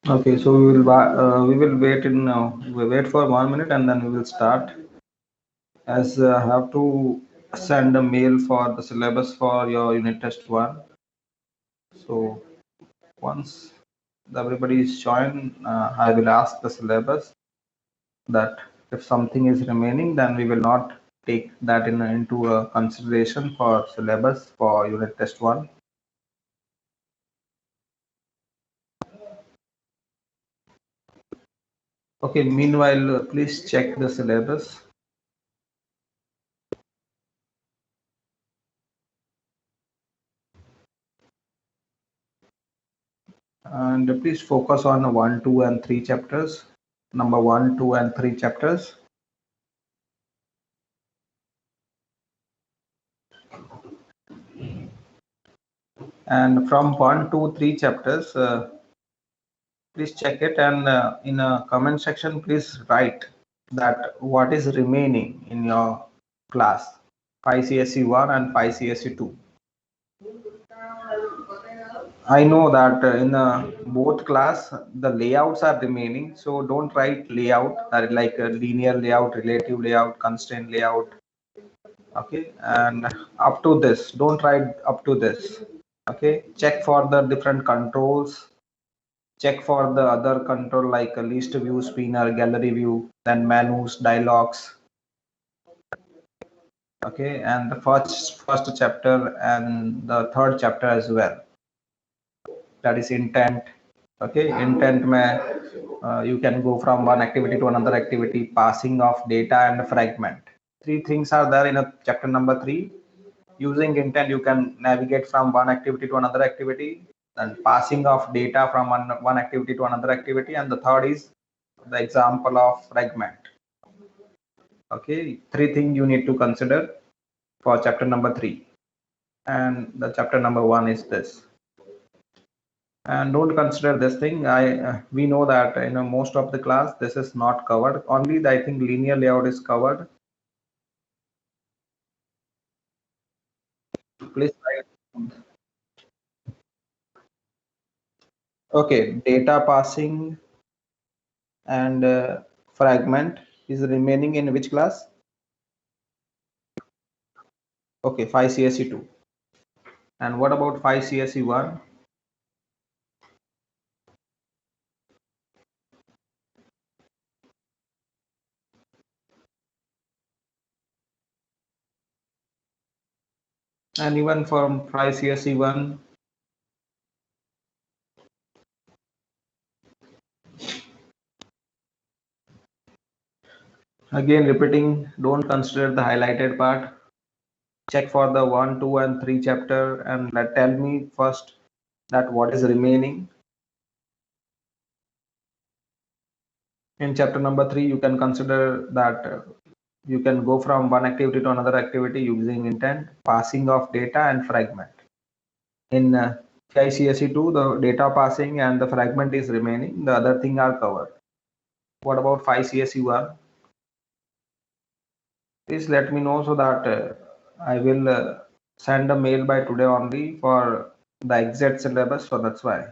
Okay, so we will wait for 1 minute and then we will start. As I have to send a mail for the syllabus for your unit test 1. So once everybody is joined, I will ask the syllabus that if something is remaining, then we will not take that into a consideration for syllabus for unit test 1. Okay, meanwhile, please check the syllabus. And please focus on 1, 2, and 3 chapters. Number 1, 2, and 3 chapters. And from 1 to 3 chapters, please check it, and in a comment section, please write that what is remaining in your class 5 CSE 1 and 5 CSE 2. I know that in both class the layouts are remaining, so don't write layout like a linear layout, relative layout, constraint layout. Okay, and up to this, don't write up to this. Okay, check for the different controls, check for the other control like a list view, spinner, gallery view, then menus, dialogues. Okay, and the first chapter and the third chapter as well, that is intent. Okay, intent mein you can go from one activity to another activity, passing of data and fragment. Three things are there in a chapter number 3. Using intent, you can navigate from one activity to another activity, and passing of data from one activity to another activity, and the third is the example of fragment. Okay, 3 things you need to consider for chapter number 3, and the chapter number 1 is this. And don't consider this thing. We know that in most of the class this is not covered. Only I think linear layout is covered. Please write. Okay, data passing and fragment is remaining in which class? Okay, 5 CSE 2. And what about 5 CSE 1? And even from 5 CSE 1, again repeating, don't consider the highlighted part. Check for the 1, 2, and 3 chapter and tell me first that what is remaining. In chapter number 3, you can consider that you can go from one activity to another activity using intent, passing of data, and fragment. In CICSE 2, the data passing and the fragment is remaining. The other thing are covered. What about 5 CSE 1? Please let me know so that I will send a mail by today only for the exact syllabus. So that's why.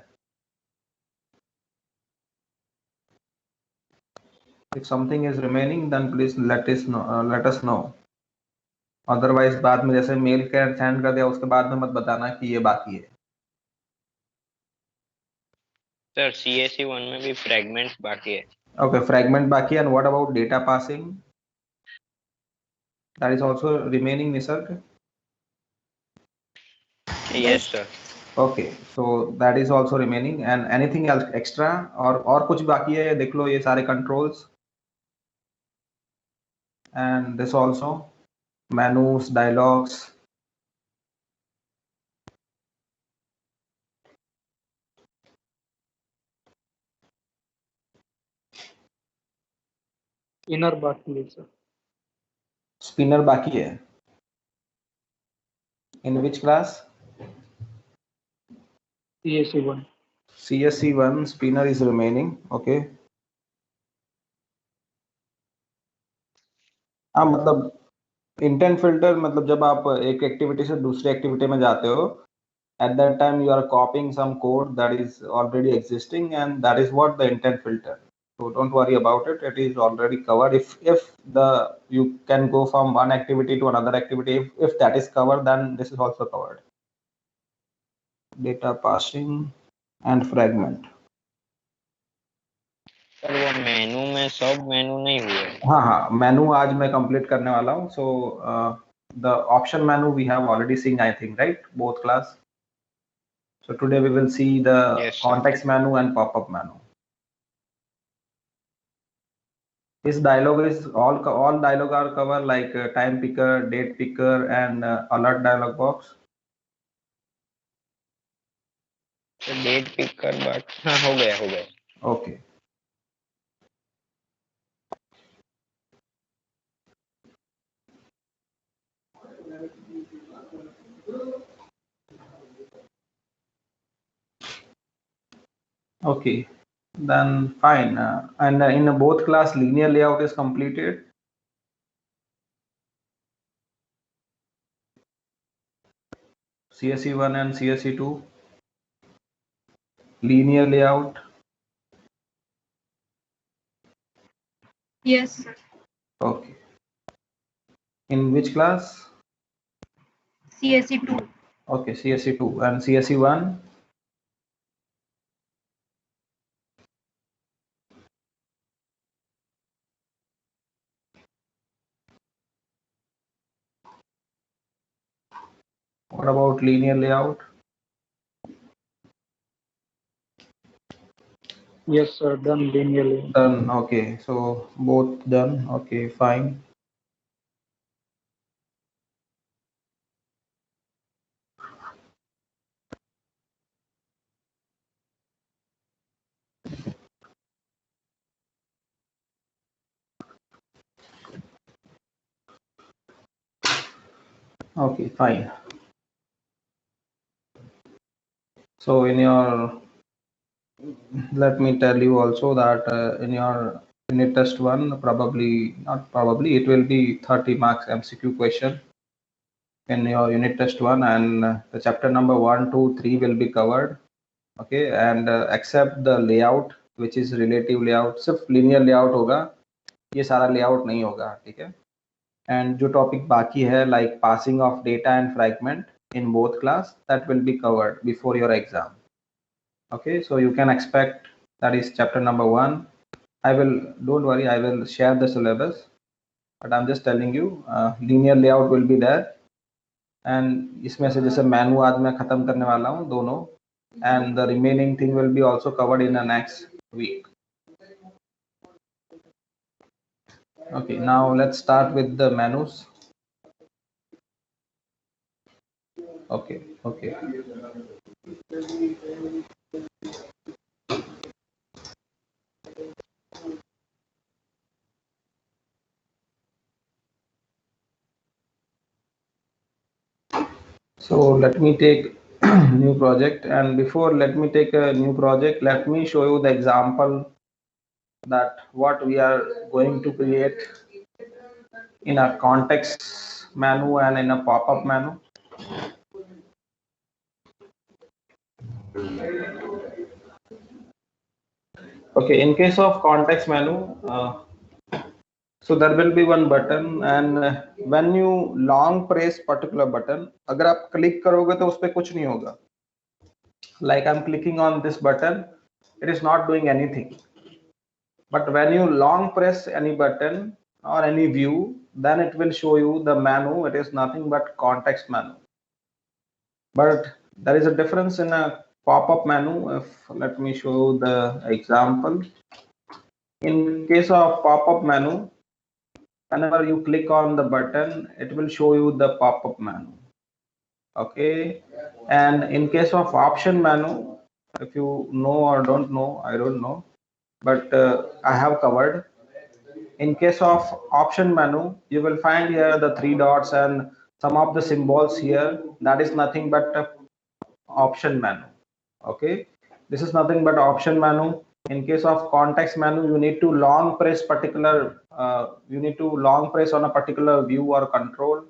If something is remaining, then please let us know. Otherwise बाद में जैसे mail कर send कर दिया उसके बाद में मत बताना कि ये बाकी है. सर CSE 1 में भी फ्रैगमेंट्स बाकी है. Okay, fragment बाकी. And what about data passing? That is also remaining, Nisarg? Yes sir. Okay, so that is also remaining. And anything else extra और कुछ बाकी है? देख लो ये सारे controls. And this also menus, dialogues. Spinner बाकी है सर. Spinner बाकी है. In which class? CSE 1. CSE 1 spinner is remaining. Okay. हाँ मतलब इंटेंट फिल्टर मतलब जब आप एक एक्टिविटी से दूसरी एक्टिविटी में जाते हो at that time you are copying some code that is already existing, and that is what the intent filter. So don't worry about it. It is already covered. If the you can go from one activity to another activity, if that is covered, then this is also covered. Data passing and fragment. Sir वो मेनू में सब मेनू नहीं हुए. हाँ, मेनू आज मैं complete करने वाला हूँ. So the option menu we have already seen, I think, right? Both class. So today we will see the Yes, sir. context menu and pop-up menu. This dialog is all dialog are covered, like time picker, date picker, and alert dialog box. तो date pick कर बात. हाँ, हो गया. Okay. Okay, then fine. And in both class, linear layout is completed. CSE1 and CSE2. Linear layout. Yes, sir. Okay. In which class? CSE 2. Okay, CSE2 and CSE1. What about linear layout? Yes, sir. Done linearly. Done. Okay, so both done. Okay, fine. Okay, fine. So in your, let me tell you also that in your unit test 1, probably not probably, it will be 30 marks MCQ question in your unit test 1, and the chapter number 1, 2, 3 will be covered. Okay, and except the layout, which is relative layout, सिर्फ linear layout होगा, ये सारा layout नहीं होगा. ठीक है. And जो topic बाकी है, like passing of data and fragment in both class, that will be covered before your exam. Okay, so you can expect that is chapter number 1. Don't worry, I will share the syllabus, but I'm just telling you, linear layout will be there, and इसमें से जैसे मेनू आज मैं खत्म करने वाला हूँ दोनों, and the remaining thing will be also covered in the next week. Okay, now let's start with the menus. Okay. So let me take new project, and before let me take a new project, let me show you the example that what we are going to create in a context menu and in a pop-up menu. Okay, in case of context menu, so there will be one button, and when you long press particular button, अगर आप click करोगे तो उस पे कुछ नहीं होगा. Like I'm clicking on this button, it is not doing anything. But when you long press any button or any view, then it will show you the menu. It is nothing but context menu. But there is a difference in a pop-up menu. Let me show you the example. In case of pop-up menu, whenever you click on the button, it will show you the pop-up menu. Okay, and in case of option menu, if you know or don't know, I don't know, but I have covered. In case of option menu, you will find here the 3 dots and some of the symbols here. That is nothing but option menu. Okay, this is nothing but option menu. In case of context menu, you need to long press on a particular view or control,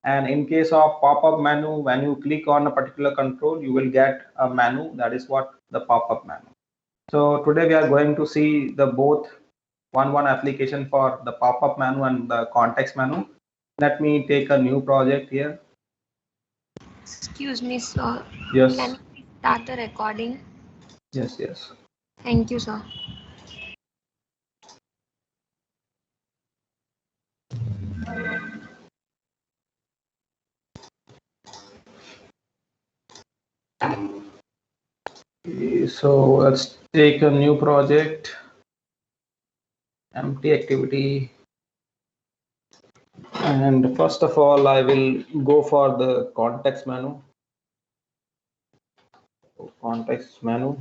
And in case of pop-up menu, when you click on a particular control, you will get a menu. That is what the pop-up menu. So today we are going to see the both one application for the pop-up menu and the context menu. Let me take a new project here. Excuse me, sir. Yes. Can you please start the recording? Yes, yes. Thank you, sir. So let's take a new project, empty activity. And first of all, I will go for the context menu. Context menu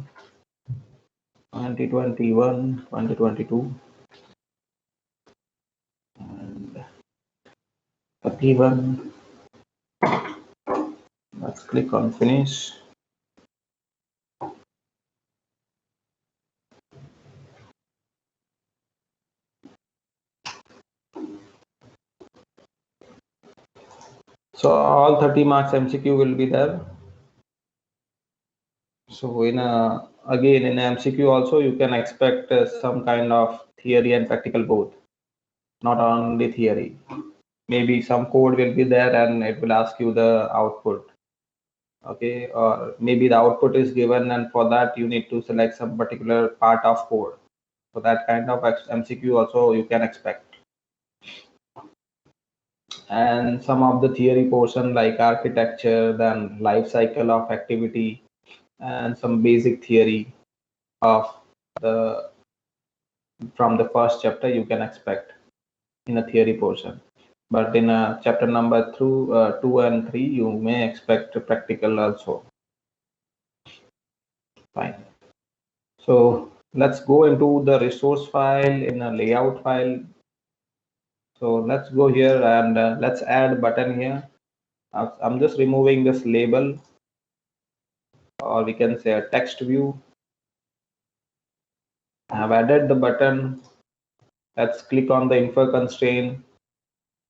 2021, 2022, and 31. Let's click on finish. So all 30 marks MCQ will be there. So again in MCQ also you can expect some kind of theory and practical both, not only theory. Maybe some code will be there and it will ask you the output. Okay, or maybe the output is given and for that you need to select some particular part of code. So that kind of MCQ also you can expect. And some of the theory portion like architecture, then life cycle of activity, and some basic theory of from the first chapter you can expect in a theory portion. But in a chapter number 2 and 3 you may expect practical also. Fine. So let's go into the resource file in a layout file. So let's go here and let's add button here. I'm just removing this label, or we can say a text view. I have added the button. Let's click on the info constraint.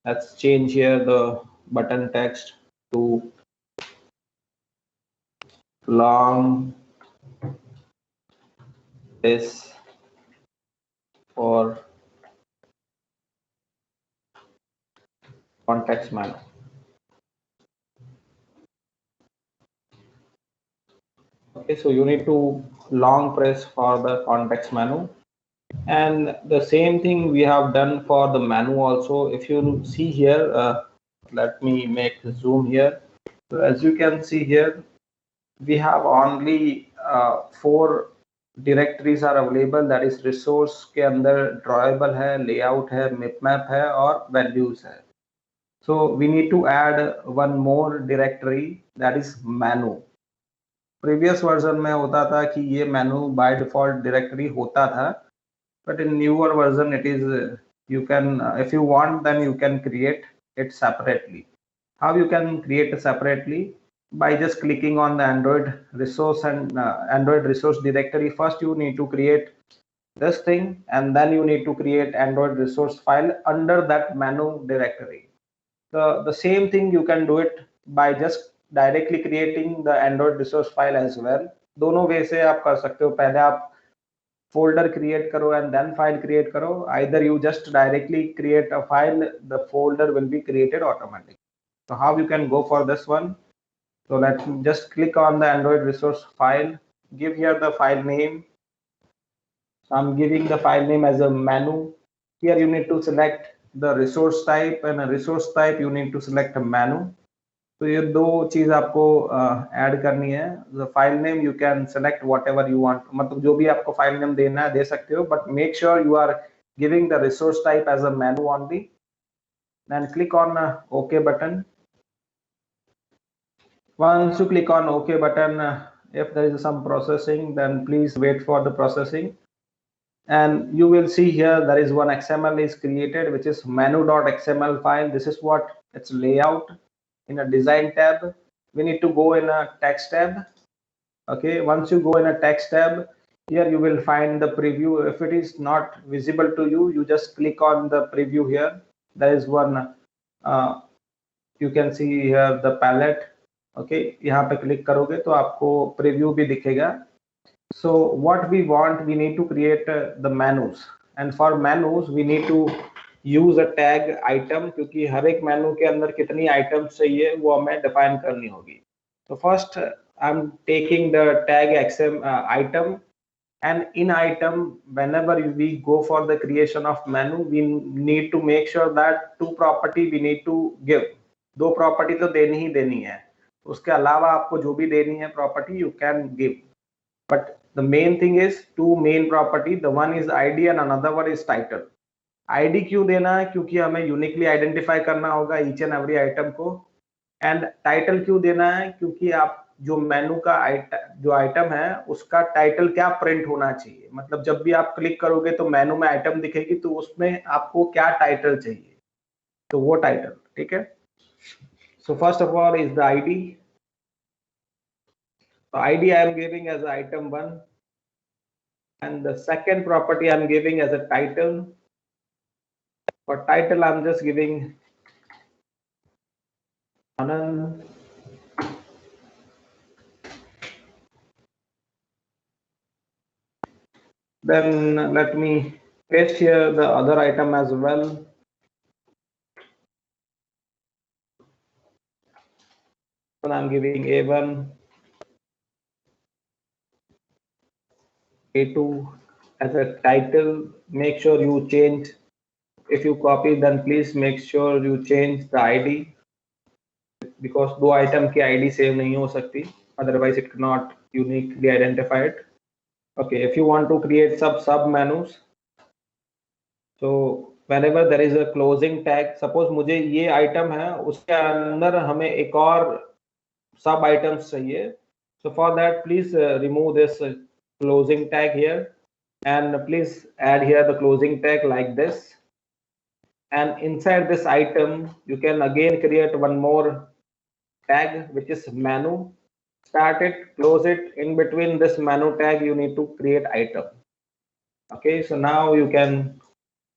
Let's change here the button text to long this for context menu. Okay, so you need to long press for the context menu. And the same thing we have done for the menu also. If you see here, let me make the zoom here. So as you can see here, we have only 4 directories are available. That is resource के अंदर drawable है, layout है, map है और values है. So we need to add one more directory, that is menu. Previous version में होता था कि ये menu by default directory होता था, but in newer version it is you can if you want then you can create it separately. How you can create it separately? By just clicking on the Android resource and Android resource directory. First you need to create this thing and then you need to create Android resource file under that menu directory. The same thing you can do it by just directly creating the Android resource file as well. दोनों वे से आप कर सकते हो. पहले आप folder create karo and then file create karo. Either you just directly create a file, the folder will be created automatically. So how you can go for this one? So let's just click on the Android resource file, give here the file name. So I'm giving the file name as a menu. Here you need to select the resource type, and a resource type you need to select a menu. तो ये दो चीज आपको add करनी है. The file name you can select whatever you want. मतलब जो भी आपको file name देना है दे सकते हो, but make sure you are giving the resource type as a menu only. Then click on OK button. Once you click on OK button, if there is some processing, then please wait for the processing. And you will see here there is one XML is created, which is menu.xml file. This is what its layout. In a design tab, we need to go in a text tab. Okay, once you go in a text tab, here you will find the preview. If it is not visible to you, you just click on the preview here. There is one you can see here the palette. Okay, यहाँ पे click करोगे तो आपको preview भी दिखेगा. So what we want, we need to create the menus, and for menus we need to use a tag item, क्योंकि हर एक मेनू के अंदर कितनी आइटम्स चाहिए वो हमें डिफाइन करनी होगी. So first I'm taking the tag item, and in item, whenever we go for the creation of menu, we need to make sure that two property we need to give. दो property तो देनी ही देनी है, उसके अलावा आपको जो भी देनी है property you can give. But the main thing is two main property. The one is ID and another one is title. ID क्यों देना है? क्योंकि हमें यूनिकली आइडेंटिफाई करना होगा ईच एंड एवरी आइटम को. एंड टाइटल क्यों देना है? क्योंकि आप जो मेनू का जो आइटम है उसका टाइटल क्या प्रिंट होना चाहिए. मतलब जब भी आप क्लिक करोगे तो मेनू में आइटम दिखेगी, तो उसमें आपको क्या टाइटल चाहिए, तो वो टाइटल. ठीक है. So first of all is the ID. So ID I am giving as item 1, and the second property I am giving as a title. For title I am just giving Anand. Then let me paste here the other item as well. And I am giving A1, A2 as a title. Make sure you change. If you copy, then please make sure you change the ID, because दो item की ID same नहीं हो सकती, otherwise it cannot uniquely identified. Okay, if you want to create sub menus, so whenever there is a closing tag, suppose मुझे ये item है उसके अंदर हमें एक और sub items चाहिए. So for that please remove this closing tag here, and please add here the closing tag like this. And inside this item you can again create one more tag which is menu. Start it, close it. In between this menu tag you need to create item. Okay, so now you can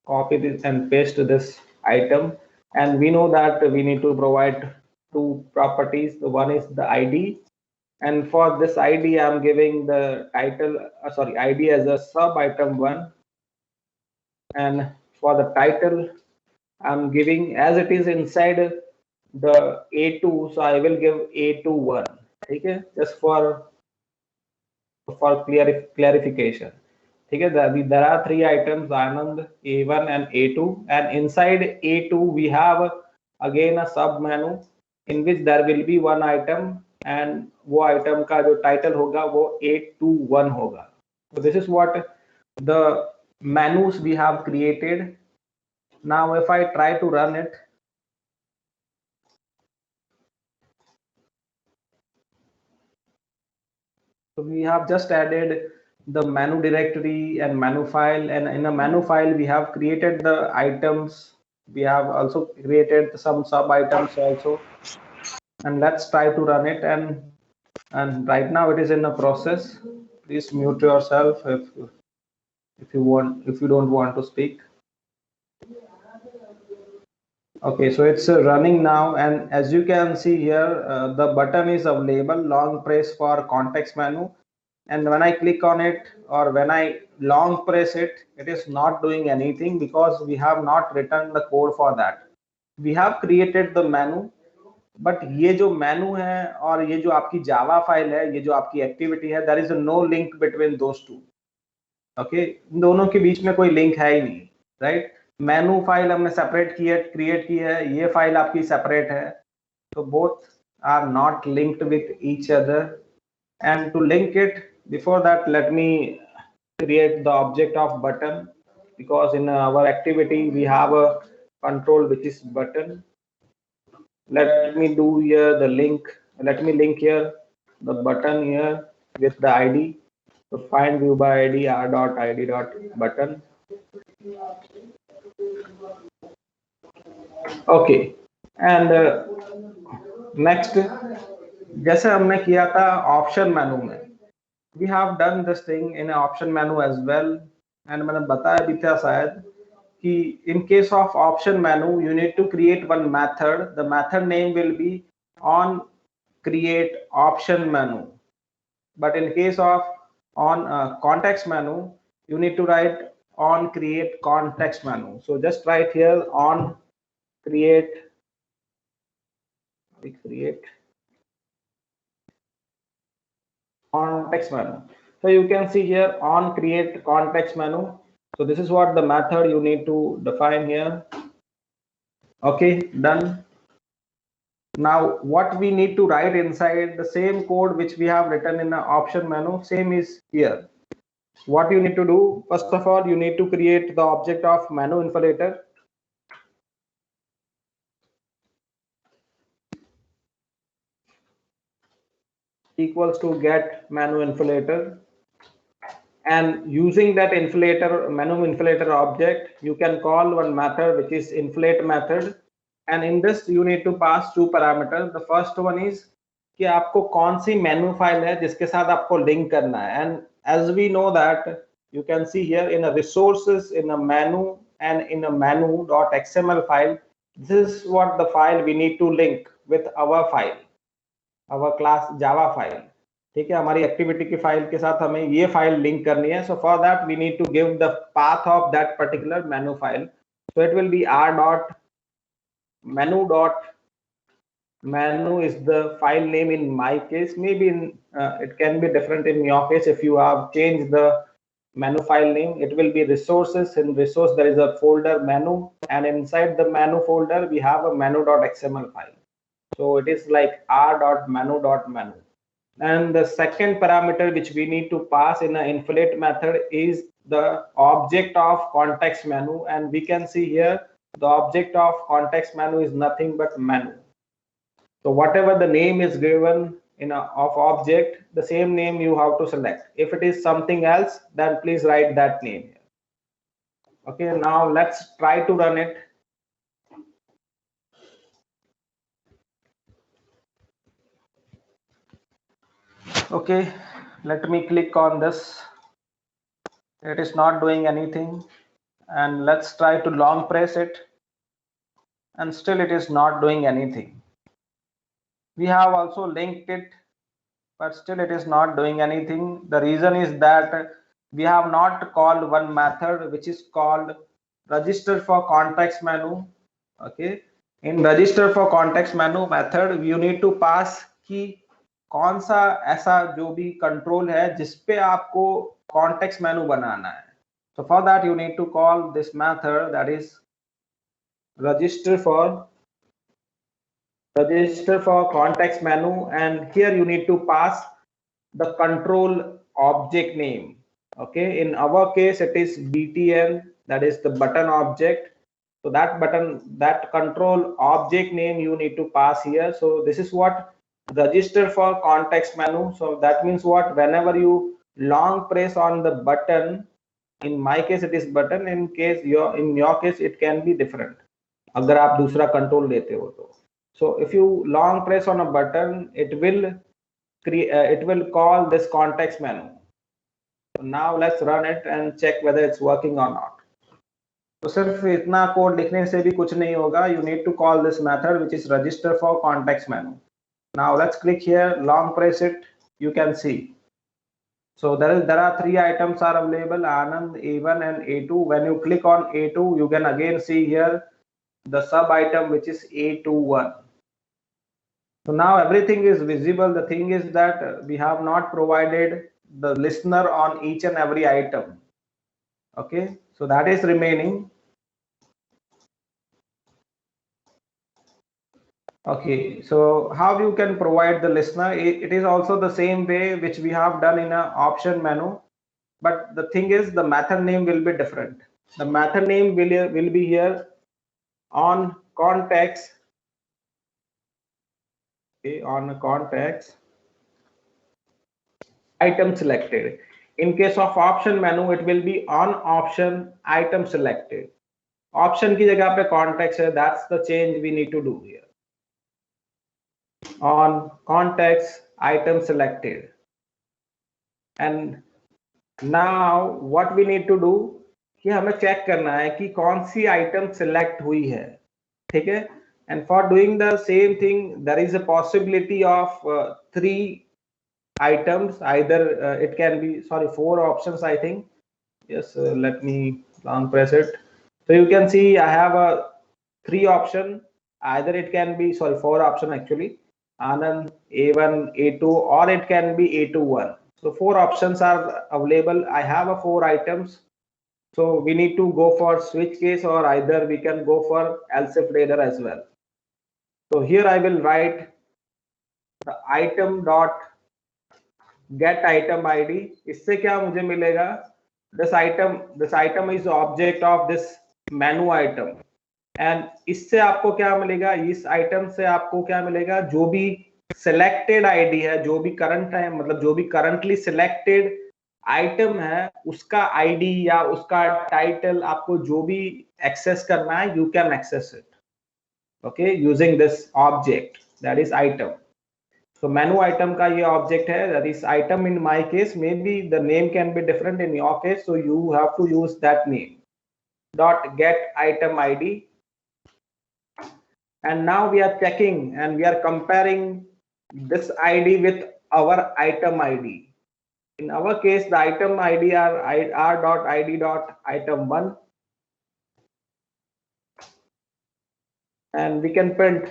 copy this and paste this item, and we know that we need to provide two properties. The one is the ID, and for this ID I am giving the title ID as a sub item 1, and for the title I'm giving as it is inside the A2, so I will give A21. Okay, just for clarification. Okay, there are three items, Anand, A1 and A2, and inside A2 we have again a sub menu in which there will be one item, and वो item का जो title होगा वो A21 होगा. So this is what the menus we have created. Now if I try to run it, so we have just added the menu directory and menu file, and in a menu file we have created the items. We have also created some sub items also, and let's try to run it. And right now it is in a process. Please mute yourself if you don't want to speak. Okay, so it's running now, and as you can see here, the button is available, long press for context menu. And when I click on it, or when I long press it, it is not doing anything because we have not written the code for that. We have created the menu, but ये जो menu है और ये जो आपकी Java file है, ये जो आपकी activity है, there is no link between those two. Okay, इन दोनों के बीच में कोई link है ही नहीं, right? मेनू फाइल हमने सेपरेट क्रिएट की है, ये फाइल आपकी सेपरेट है, तो both are not linked with each other. And to link it, before that let me create the object of button, because in our activity we have a control which is button. Let me do here the link. Let me link here the button here with the ID. So find view by ID r.id.button. Okay, and next जैसे हमने किया था option menu में, we have done this thing in option menu as well. And मैंने बताया भी था शायद in case of option menu, you need to create one method. The method name will be on create option menu. But in case of on context menu, you need to write on create context menu. So just write here on create context menu. So you can see here on create context menu. So this is what the method you need to define here. Okay, done. Now what we need to write inside the same code which we have written in the option menu, same is here. What you need to do, first of all, you need to create the object of menu inflator. Equals to get menu inflator, and using that menu inflator object, you can call one method which is inflate method, and in this you need to pass two parameters. The first one is कि आपको कौन सी मेनू file है जिसके साथ आपको link करना है, and as we know that you can see here in a resources, in a menu, and in a menu.xml file, this is what the file we need to link with our file, our class java file. ठीक है, हमारी activity की file के साथ हमें ये file link करनी है. So for that we need to give the path of that particular menu file. So it will be r.menu is the file name in my case. Maybe it can be different in your case. If you have changed the menu file name, it will be resources. In resource there is a folder menu, and inside the menu folder we have a menu.xml file. So it is like r.menu.menu. And the second parameter which we need to pass in an inflate method is the object of context menu, and we can see here the object of context menu is nothing but menu. So whatever the name is given in of object, the same name you have to select. If it is something else, then please write that name here. Okay, now let's try to run it. Okay, let me click on this. It is not doing anything, and let's try to long press it, and still it is not doing anything. We have also linked it, but still it is not doing anything. The reason is that we have not called one method which is called register for context menu. Okay, in register for context menu method you need to pass कि कौन सा ऐसा जो भी control है जिसपे आपको context menu बनाना है. So for that you need to call this method, that is register for context menu, and here you need to pass the control object name. Okay, in our case it is btn, that is the button object. So that control object name you need to pass here. So this is what register for context menu. So that means what, whenever you long press on the button, in my case it is button, in your case it can be different अगर आप दूसरा control लेते हो तो. So if you long press on a button, it will call this context menu. So now let's run it and check whether it's working or not. तो सिर्फ इतना code लिखने से भी कुछ नहीं होगा. You need to call this method which is register for context menu. Now let's click here, long press it. You can see. So there are three items are available, Anand, A1 and A2. When you click on A2, you can again see here the sub item which is A21. So now everything is visible. The thing is that we have not provided the listener on each and every item. Okay, so that is remaining. Okay, so how you can provide the listener? It is also the same way which we have done in a option menu, but the thing is the method name will be different. The method name will be here on context. Okay, on context item selected. In case of option menu, it will be on option item selected. Option की जगह पे context है. That's the change we need to do here. On context item selected. And now what we need to do, कि हमें check करना है कि कौन सी आइटम सिलेक्ट हुई है, ठीक है। And for doing the same thing there is a possibility of 3 items, either it can be, sorry, 4 options I think. Yes, let me long press it. So you can see I have a 3 option, either it can be, sorry, 4 option actually, Anand, A1, A2, or it can be A21. So 4 options are available. I have a 4 items, so we need to go for switch case, or either we can go for else if later as well. So here I will write the item dot get item id. इससे क्या मुझे मिलेगा, this item is object of this menu item, and इससे आपको क्या मिलेगा, इस item से आपको क्या मिलेगा, जो भी सिलेक्टेड आईडी है, जो भी करंट है, मतलब जो भी करंटली सिलेक्टेड आइटम है, उसका आईडी या उसका टाइटल आपको जो भी एक्सेस करना है, you can access it, okay, using this object that is item. So menu item का ये object है, that is item in my case, maybe the name can be different in your case, so you have to use that name. Dot get item ID. And now we are checking and we are comparing this ID with our item ID. In our case, the item ID are r.id dot item 1. And we can print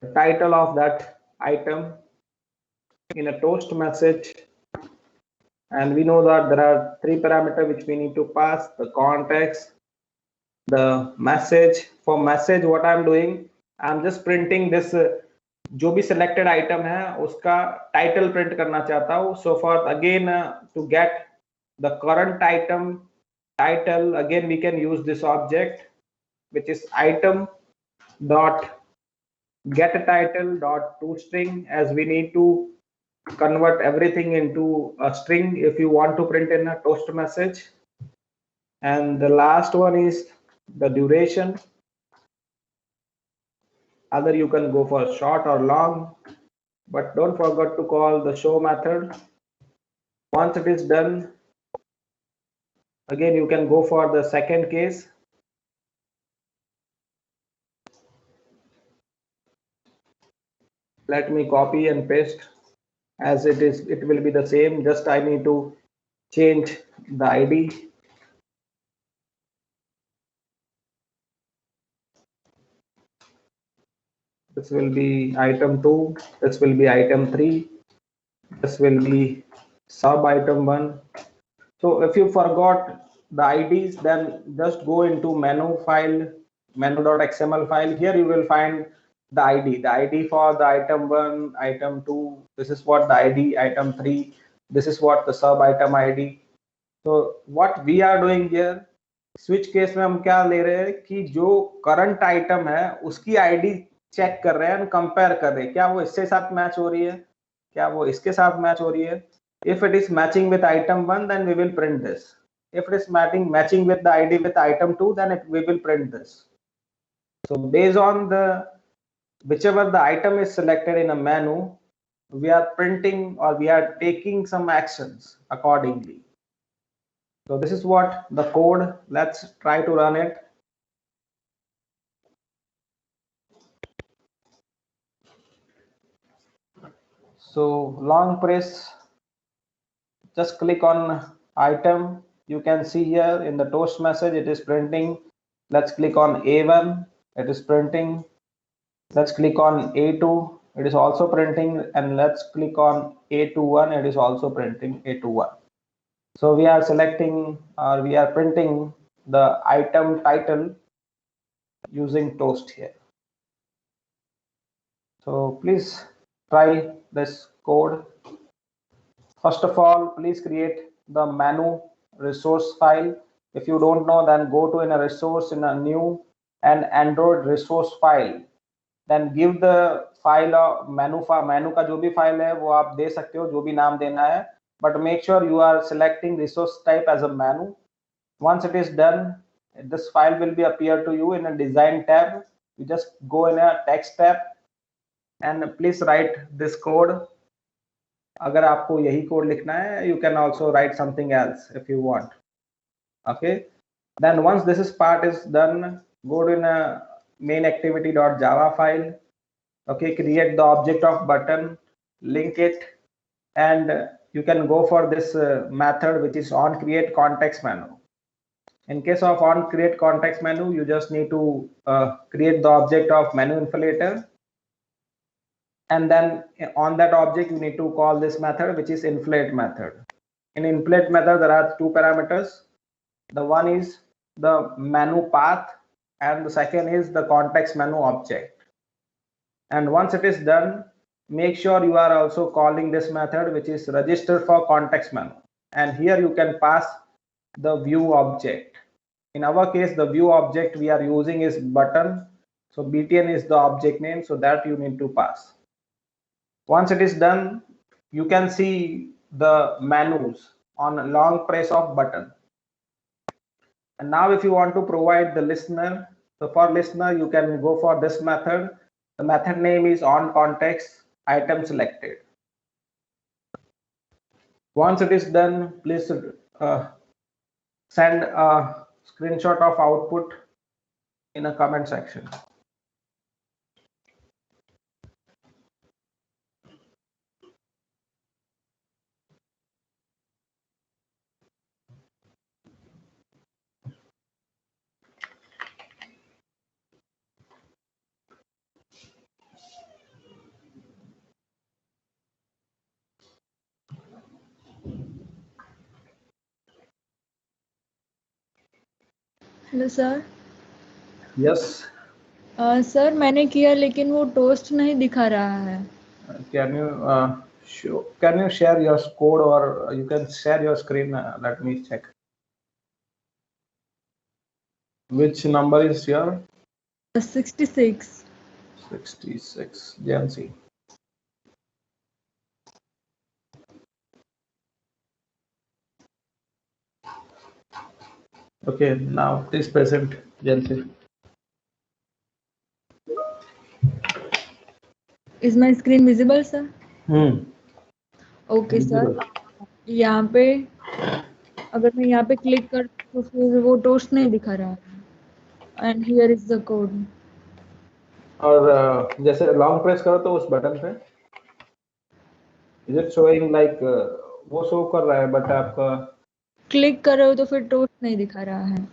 the title of that item in a toast message, and we know that there are 3 parameters which we need to pass: the context, the message. For message, what I'm doing, I'm just printing this जो भी selected item है उसका title print करना चाहता हूँ. So for again to get the current item title, again we can use this object which is item dot get title dot toString, as we need to convert everything into a string if you want to print in a toast message. And the last one is the duration. Either you can go for short or long, but don't forget to call the show method. Once it is done, again you can go for the second case. Let me copy and paste, as it will be the same, just I need to change the ID. This will be item 2, this will be item 3, this will be sub item 1. So if you forgot the IDs, then just go into menu file, menu.xml file. Here you will find the ID for the item 1, item 2, this is what the ID, item 3, this is what the sub item ID. So what we are doing here, switch case में हम क्या ले रहे हैं कि जो current item है उसकी ID चेक कर रहे हैं and compare कर रहे हैं, क्या वो इसके साथ मैच हो रही है, क्या वो इसके साथ मैच हो रही है. If it is matching with item 1, then we will print this. If it is matching with the ID with item 2, then we will print this. So based on the whichever the item is selected in a menu, we are printing or we are taking some actions accordingly. So this is what the code. Let's try to run it. So long press, just click on item. You can see here in the toast message it is printing. Let's click on A1, it is printing. Let's click on A2, it is also printing, and let's click on A21, it is also printing A21. So we are selecting or we are printing the item title using toast here. So please try this code. First of all, please create the menu resource file. If you don't know, then go to in a resource in a new and Android resource file. Then give the file of menu का जो भी file है वो आप दे सकते हो, जो भी नाम देना है, but make sure you are selecting resource type as a menu. Once it is done, this file will be appear to you in a design tab. You just go in a text tab and please write this code. अगर आपको यही code लिखना है, you can also write something else if you want. Okay. Then once this is part is done, go to a main activity.java file. Okay, create the object of button, link it, and you can go for this method which is on create context menu. In case of on create context menu, you just need to create the object of menu inflator, and then on that object you need to call this method which is inflate method. In inflate method there are two parameters. The one is the menu path and the second is the context menu object. And once it is done, make sure you are also calling this method which is registered for context menu, and here you can pass the view object. In our case, the view object we are using is button, so btn is the object name, so that you need to pass. Once it is done, you can see the menus on long press of button. And now if you want to provide the listener, so for listener you can go for this method. The method name is on context item selected. Once it is done, please send a screenshot of output in a comment section. Hello sir. Yes. Sir मैंने किया लेकिन वो toast नहीं दिखा रहा है। Can you share your code, or you can share your screen? Let me check. Which number is your? 66. 66. Jancy. Okay, now please present Jancy. Is my screen visible, sir? Okay Visible. Sir, यहाँ पे अगर मैं यहाँ पे click कर तो फिर वो टोस्ट नहीं दिखा रहा है। And here is the code. और जैसे लॉन्ग प्रेस करो तो उस बटन पे इज इट शोइंग लाइक वो शो कर रहा है, बट आपका क्लिक कर रहे हो तो फिर टोस्ट नहीं दिखा रहा है।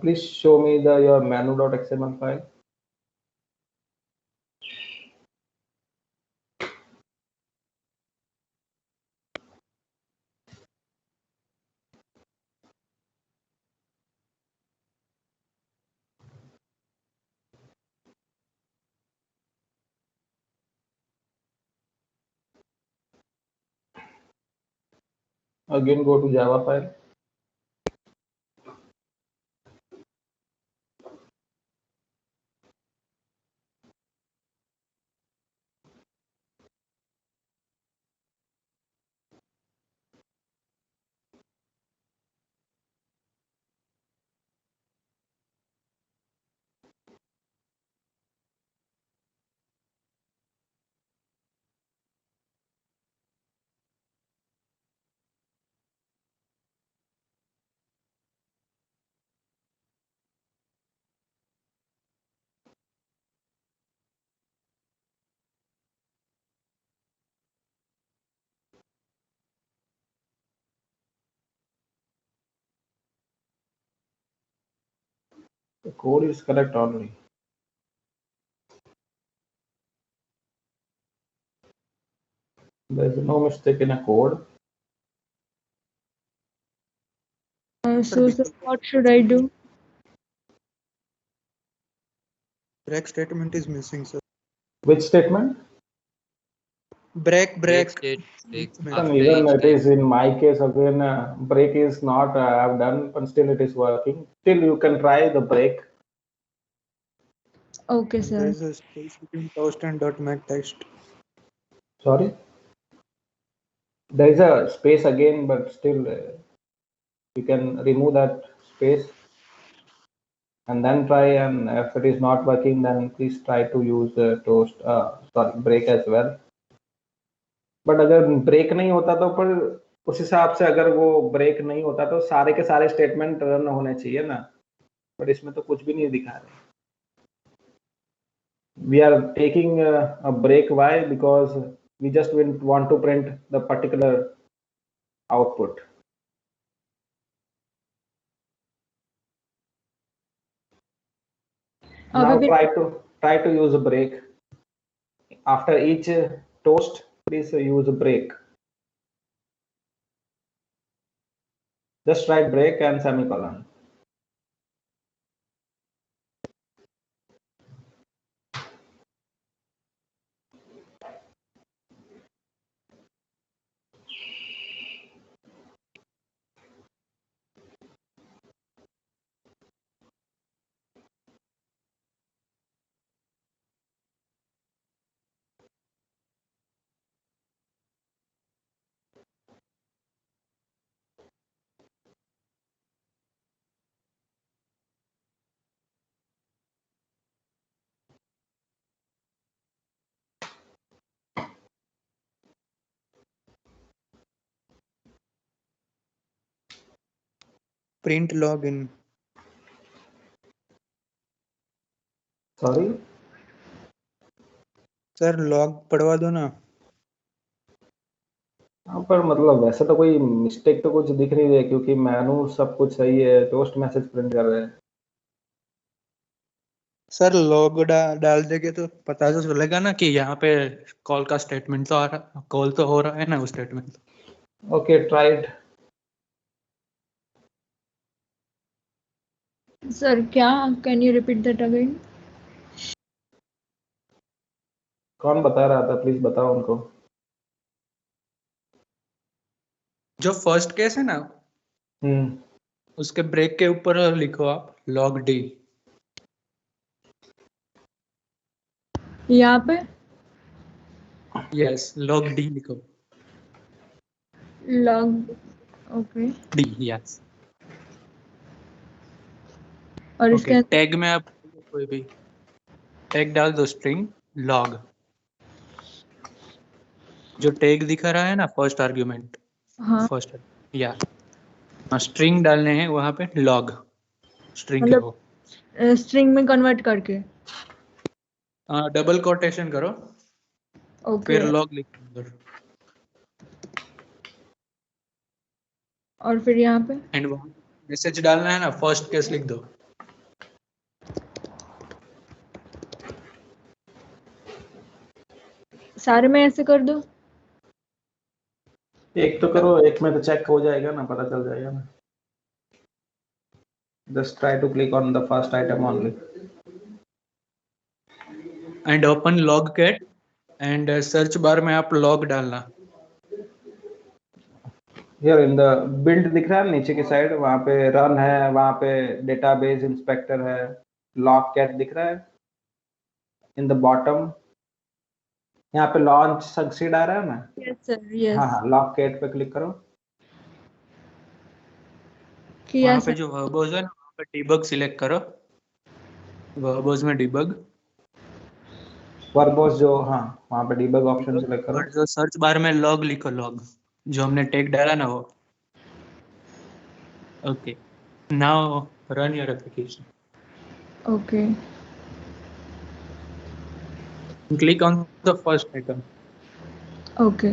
please show me your menu.xml file. Again go to Java file. The code is correct only. There is no mistake in a code. So sir, what should I do? Break statement is missing, sir. Which statement? Break. And even it is in my case again, break is not I have done, but still it is working. Still you can try the break. Okay, sir. There is a space between toast and .mat text. Sorry? There is a space again, but still you can remove that space and then try, and if it is not working, then please try to use the break as well. But अगर break नहीं होता तो पर उस हिसाब से अगर वो ब्रेक नहीं होता तो सारे के सारे स्टेटमेंट रन होने चाहिए ना, बट इसमें तो कुछ भी नहीं दिखा रहे. We are taking a break. Why? Because we just want to print the particular output. Now try to use a break after each toast. Please use a break. Just write break and semicolon. Print login. Sorry. Sir log पढ़वा दो ना. हाँ, पर मतलब वैसे तो कोई mistake तो कुछ दिख नहीं रही, क्योंकि मेनू सब कुछ सही है, टोस्ट मैसेज प्रिंट कर रहे हैं. सर लॉग डाल देंगे तो पता तो चलेगा ना कि यहाँ पे कॉल का स्टेटमेंट तो आ रहा, कॉल तो हो रहा है ना वो स्टेटमेंट. Okay, tried. सर क्या, can you repeat that again? कौन बता रहा था, प्लीज बताओ उनको. जो फर्स्ट केस है ना उसके ब्रेक के ऊपर लिखो आप लॉग डी. यहाँ पे यस, लॉग डी लिखो. Log, okay. D, yes. और इसके ओके, टैग में आप कोई भी टैग डाल दो, स्ट्रिंग लॉग. जो टैग दिखा रहा है ना फर्स्ट आर्ग्यूमेंट, हाँ, फर्स्ट या स्ट्रिंग डालने हैं वहां पे लॉग स्ट्रिंग के मतलब वो स्ट्रिंग में कन्वर्ट करके. डबल कोटेशन करो, ओके. फिर लॉग लिखो उधर. और फिर यहाँ पे एंड वहां मैसेज डालना है ना, फर्स्ट केस लिख दो. सारे में ऐसे कर दो. एक तो करो, एक में तो चेक हो जाएगा ना, पता चल जाएगा ना. Just try to click on the first item only. And open logcat and search bar में आप लॉग डालना. Here in the build दिख रहा है नीचे की साइड, वहां पे रन है, वहां पे डेटाबेस इंस्पेक्टर है, लॉग कैट दिख रहा है. इन द बॉटम यहाँ पे लॉन्च सक्सीड आ रहा है ना. Yes sir, yes. हाँ, लॉग कैट पे क्लिक करो. किया वहां पे सर. जो वर्बोज है ना वहां पे डिबग सिलेक्ट करो. वर्बोज में डिबग, वर्बोस जो, हाँ वहां पे डिबग ऑप्शन सिलेक्ट करो. और जो सर्च बार में लॉग लिखो, लॉग जो हमने टैग डाला ना वो. Okay, now run your application. Okay. Click on the first item. Okay.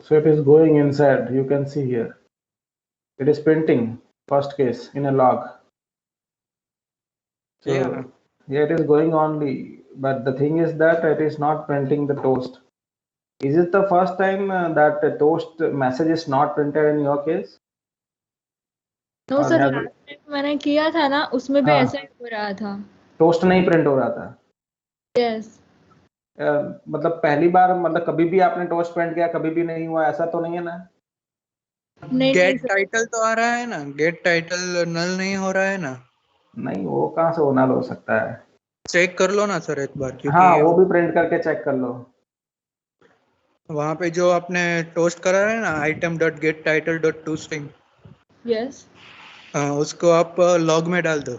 So it is going inside. You can see here. It is printing first case in a log. So yeah, it is going only. But the thing is that it is not printing the toast. Is it the first time that the toast message is not printed in your case? No और sir, have- last time मैंने किया था ना उसमें भी हाँ. ऐसा ही हो रहा था. टोस्ट नहीं प्रिंट हो रहा था. यस. मतलब पहली बार, मतलब कभी भी आपने टोस्ट प्रिंट किया, कभी भी नहीं हुआ, ऐसा तो नहीं है ना? नहीं गेट sir. टाइटल तो आ रहा है ना, गेट टाइटल नल नहीं हो रहा है ना? नहीं, वो कहाँ से होना हो सकता है? चेक कर लो ना सर एक बार, क्योंकि हाँ, वो भी प्रिंट करके चेक कर लो। वहां पे जो आपने टोस्ट करा है ना, item dot gate title dot to string, Yes. उसको आप लॉग में डाल दो।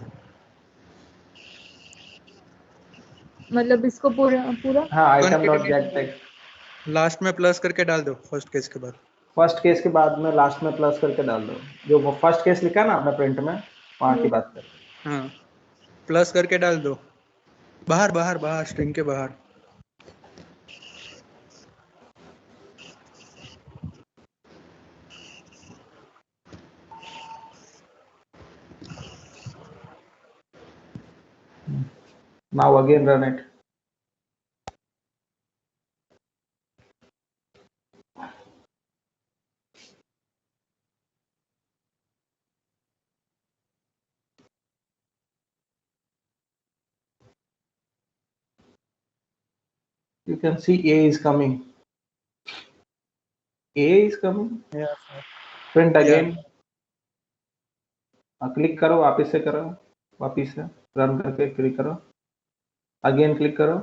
मतलब इसको पूरा पूरा हाँ, item dot gate concatenation tag last में प्लस करके डाल दो फर्स्ट केस के बाद। फर्स्ट केस के बाद में लास्ट में प्लस करके डाल दो। जो वो फर्स्ट केस लिखा है ना आपने प्रिंट में, वहाँ की बात कर। हाँ, प्लस करके डाल दो, बाहर बाहर बाहर, स्ट्रिंग के बाहर। Now again run it. You can see A is coming. A is coming. Print again. Click करो, वापिस से करो, वापिस से रन करके क्लिक करो, अगेन क्लिक करो।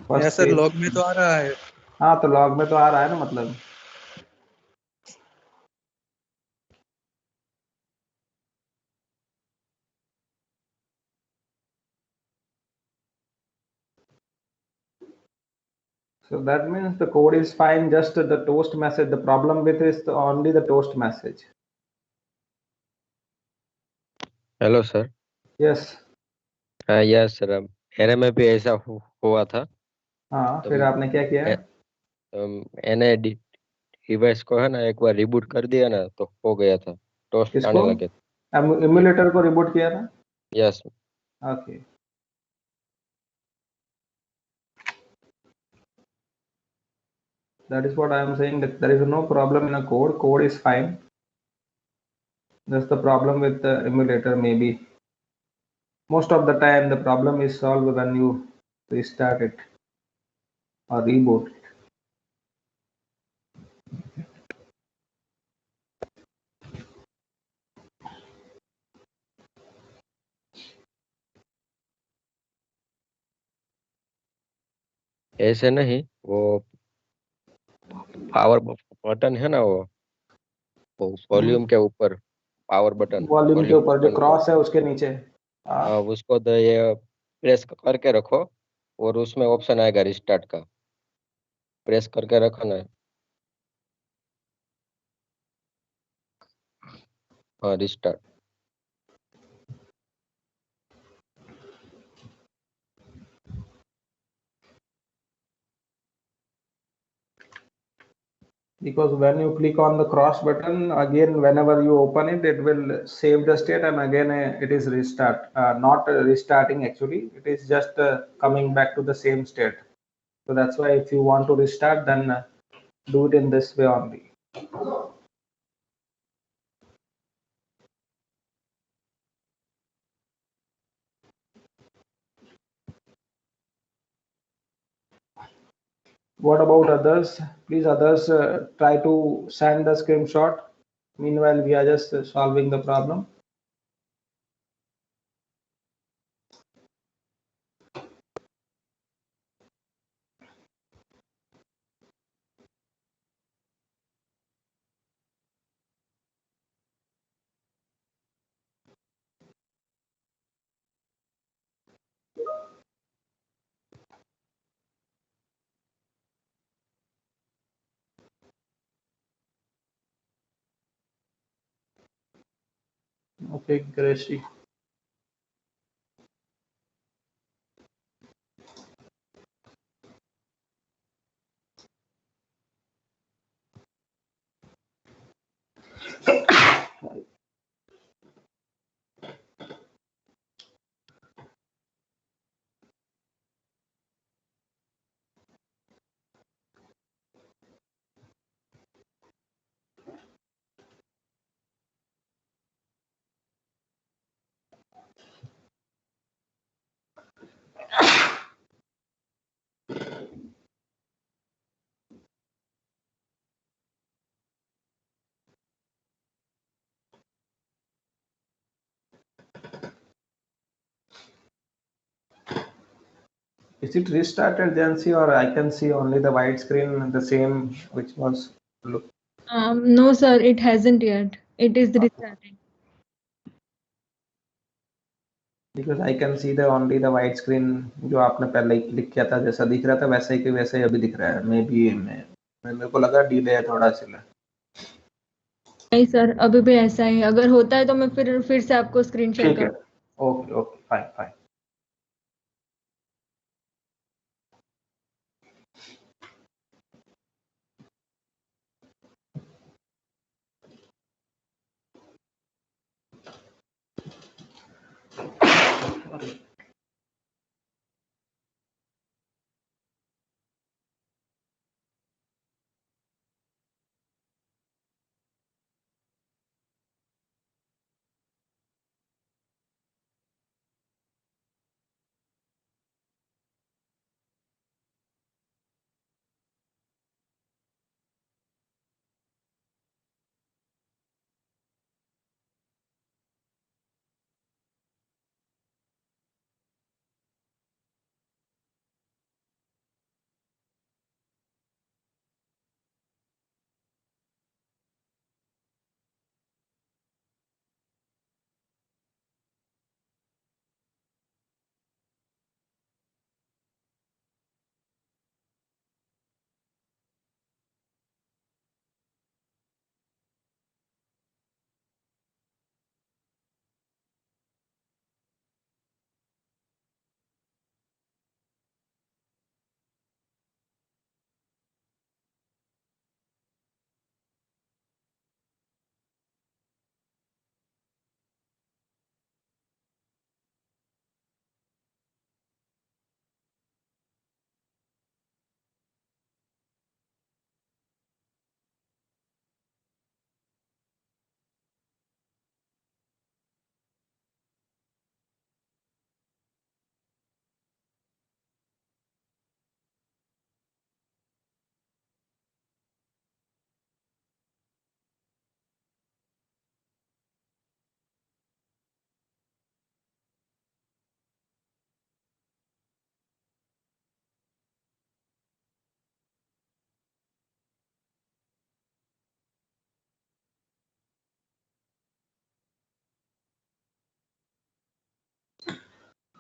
First sir page. लॉग में तो आ रहा है। हाँ, तो लॉग में तो आ रहा है ना, मतलब। So that means the code is fine, just the toast message. The problem with is only the toast message. Hello sir. Yes. हाँ यस सर, अब एरे में भी ऐसा हुआ था। हाँ, तो फिर आपने क्या किया? मैंने डिवाइस को है ना एक बार रिबूट कर दिया ना, तो हो गया था, टोस्ट किसको? आने लगे। एमुलेटर को रिबूट किया ना? Yes. Okay. That is what I am saying, that there is no problem in a code. Code is fine. Just the problem with the emulator maybe. Most of the time the problem is solved when you restart it or reboot it. ऐसे नहीं, वो power button है ना, वो volume के ऊपर power button, volume के volume ऊपर जो बटन को क्रॉस है उसके नीचे। उसको ये प्रेस करके रखो, और उसमें ऑप्शन आएगा रिस्टार्ट का, प्रेस करके रखो ना। हाँ, restart. Because when you click on the cross button again, whenever you open it, it will save the state and again it is restart. Not restarting actually, it is just coming back to the same state. So that's why if you want to restart, then do it in this way only. What about others? Please, others, try to send the screenshot. Meanwhile, we are just solving the problem. Okay, Gracie. Is it restarted Jansi, or I can see only the white screen, the same which was look? No, sir, it hasn't yet. It is restarting. Because I can see the only the white screen जो आपने पहले click किया था जैसा दिख रहा था वैसे ही वैसे ही अभी दिख रहा है। मे बी मेरे को लगा डिले है थोड़ा सा। नहीं सर, अभी भी ऐसा ही। अगर होता है तो मैं फिर से आपको स्क्रीन शेयर ठीक है, कर। Okay okay, fine fine.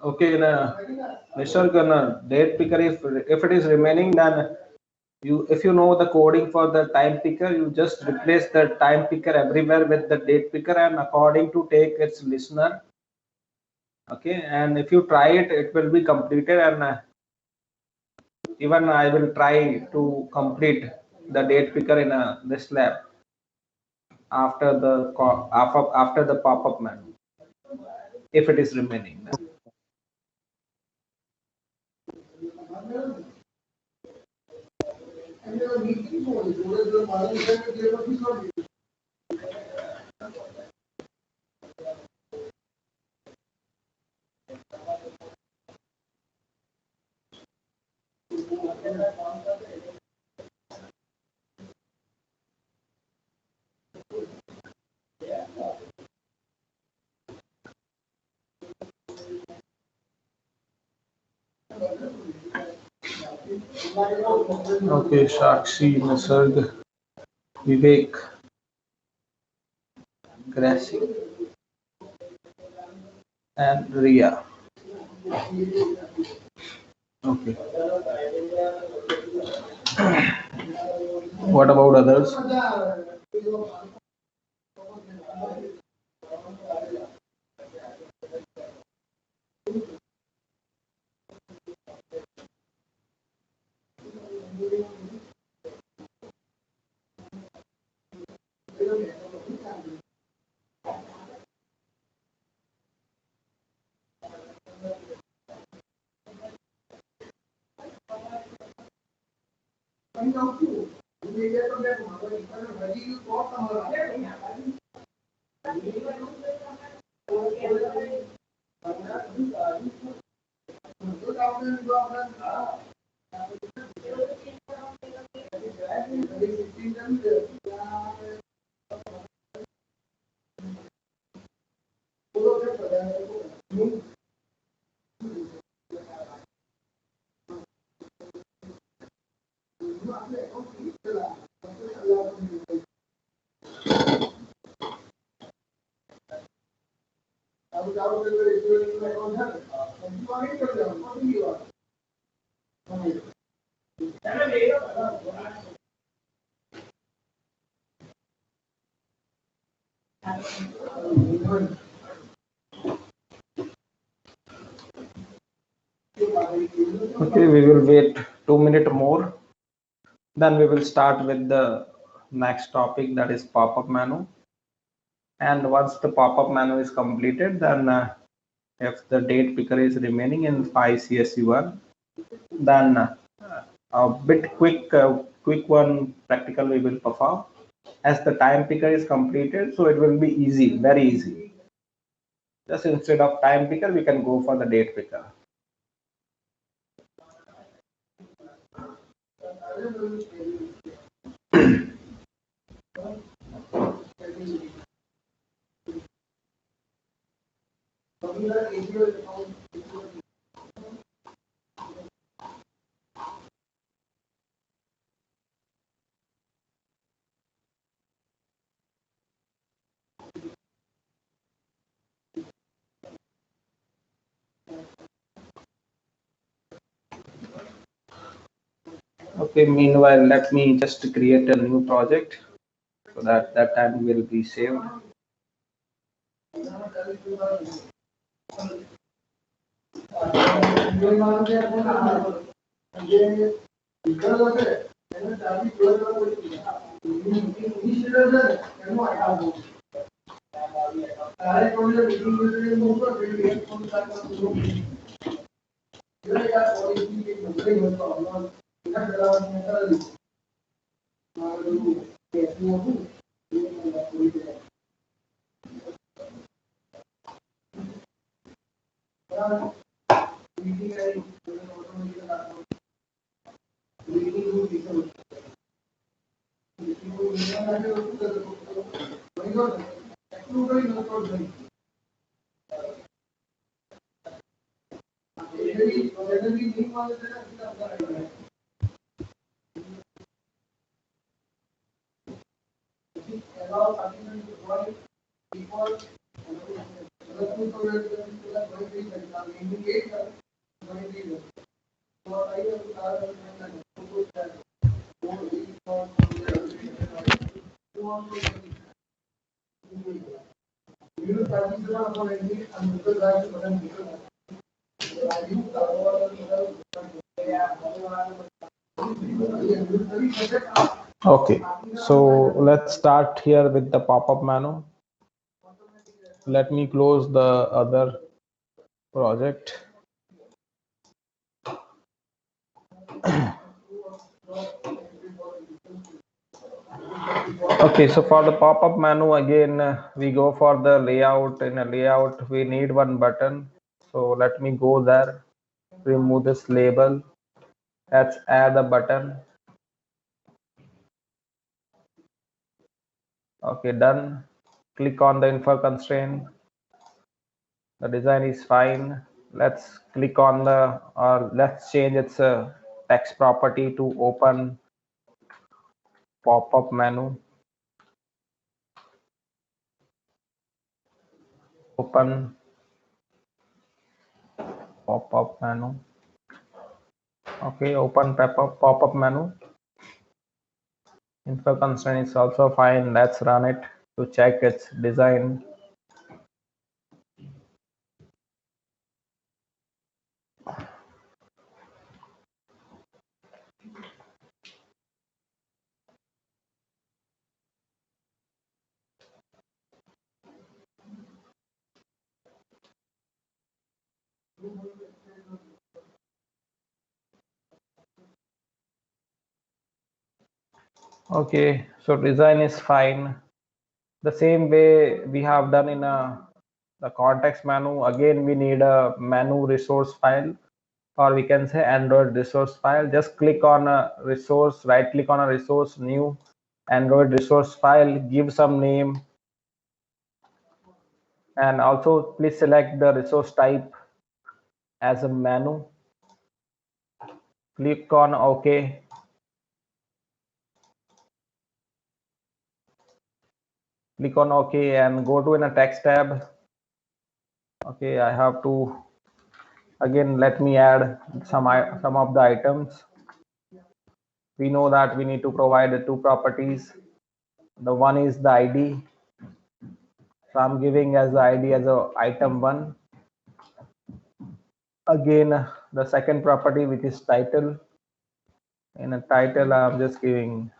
Okay, Mr. Gunnar, date picker, if it is remaining, then if you know the coding for the time picker, you just replace the time picker everywhere with the date picker and according to take its listener. Okay, and if you try it, it will be completed, and even I will try to complete the date picker in this lab after the pop-up menu, if it is remaining. Okay, Shakshi, Nisarg, Vivek, Gracie, and Ria. Okay. What about others? Okay, we will wait 2 minutes more. Then we will start with the next topic, that is pop-up menu. And once the pop-up menu is completed, then if the date picker is remaining in 5 CSU1, then a bit quick one practical we will perform. As the time picker is completed, so it will be easy, very easy. Just instead of time picker, we can go for the date picker. Okay, meanwhile, let me just create a new project so that that time will be saved. Okay, so let's start here with the pop-up menu. Let me close the other project. Okay, so for the pop-up menu again, we go for the layout. In a layout, we need one button. So let me go there, remove this label. Let's add a button. Okay, done. Click on the info constraint. The design is fine. Let's click on the, or let's change its text property to open pop-up menu. Open pop-up menu. Okay, open pop-up menu. Info constraint is also fine. Let's run it to check its design. Okay, so design is fine. The same way we have done in the context menu. Again, we need a menu resource file, or we can say Android resource file. Just click on a resource, right click on a resource, new Android resource file, give some name, and also please select the resource type as a menu. Click on OK. Click on OK and go to in a text tab Okay, I have to again, let me add some of the items. We know that we need to provide the two properties. The one is the ID. So I'm giving as the ID as a item 1. Again, the second property, which is title. In a title, I'm just giving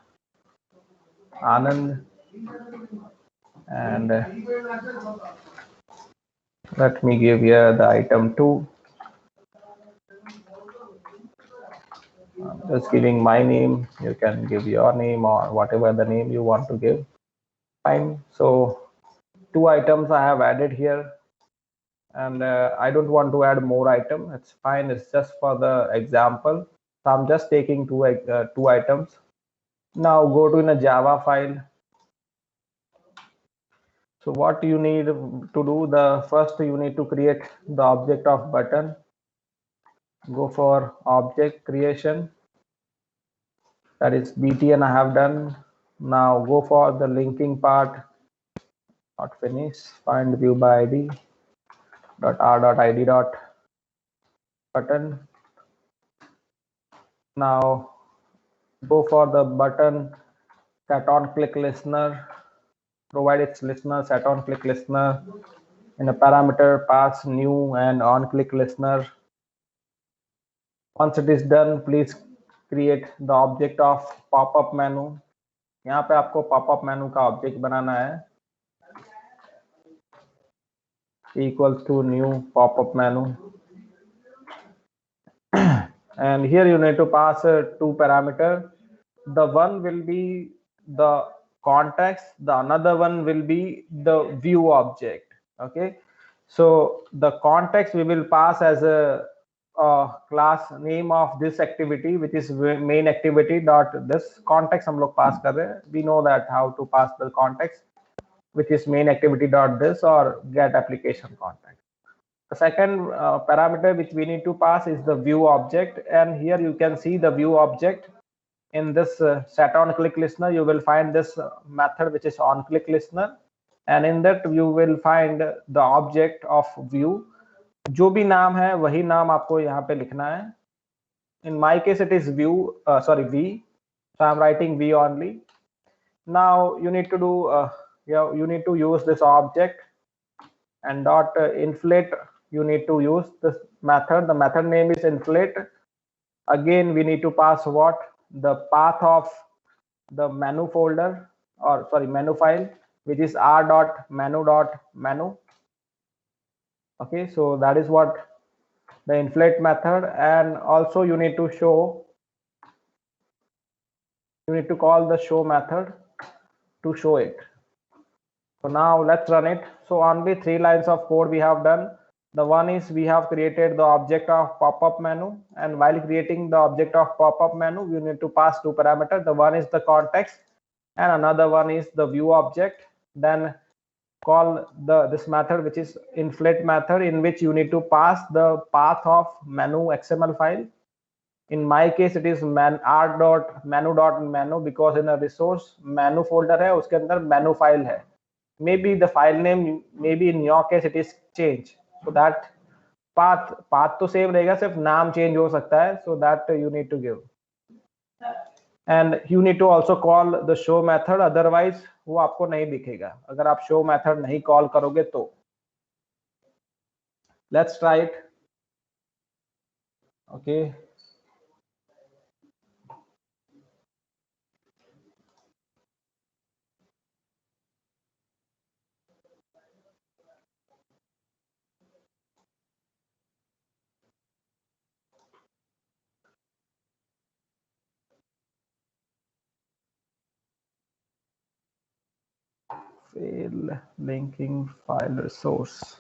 Anand. And let me give here the item 2. I'm just giving my name. You can give your name or whatever the name you want to give. Fine. So 2 items I have added here, and I don't want to add more item. It's fine. It's just for the example. So I'm just taking two items. Now go to in a Java file. So what you need to do, the first you need to create the object of button. Go for object creation. That is btn I have done. Now go for the linking part. Not finish. Find view by id dot r dot id dot button. Now go for the button set on click listener. Provide its listener set on click listener. In a parameter, pass new and on click listener. Once it is done, please create the object of pop-up menu. यहाँ पे आपको pop-up menu का object बनाना है. Equals to new pop-up menu. And here you need to pass 2 parameter. The one will be the context, the another one will be the view object. Okay, so the context we will pass as a class name of this activity, which is main activity dot this. Context हम लोग pass कर रहे हैं. We know that how to pass the context, which is main activity dot this or get application context. The second parameter which we need to pass is the view object, and here you can see the view object. In this set on click listener, you will find this method which is on click listener, and in that you will find the object of view. जो भी नाम है वही नाम आपको यहाँ पे लिखना है. In my case it is view, v, so I'm writing v only. Now you need to do you need to use this object, and dot inflate, you need to use this method. The method name is inflate. Again we need to pass what? The path of the menu folder, or sorry, menu file, which is r.menu.menu. Okay, so that is what the inflate method. And also you need to call the show method to show it. So now let's run it. So only 3 lines of code we have done. The one is we have created the object of pop-up menu, and while creating the object of pop-up menu, you need to pass 2 parameters. The one is the context and another one is the view object. Then call this method, which is inflate method, in which you need to pass the path of menu XML file. In my case it is r.menu.menu, because in a resource menu folder है, उसके अंदर menu file है. Maybe the file name, maybe in your case it is change, so that path तो same रहेगा, सिर्फ नाम change हो सकता है. So that you need to give, and you need to also call the show method, otherwise वो आपको नहीं दिखेगा अगर आप show method नहीं call करोगे तो. Let's try it. Okay, fail linking file resource.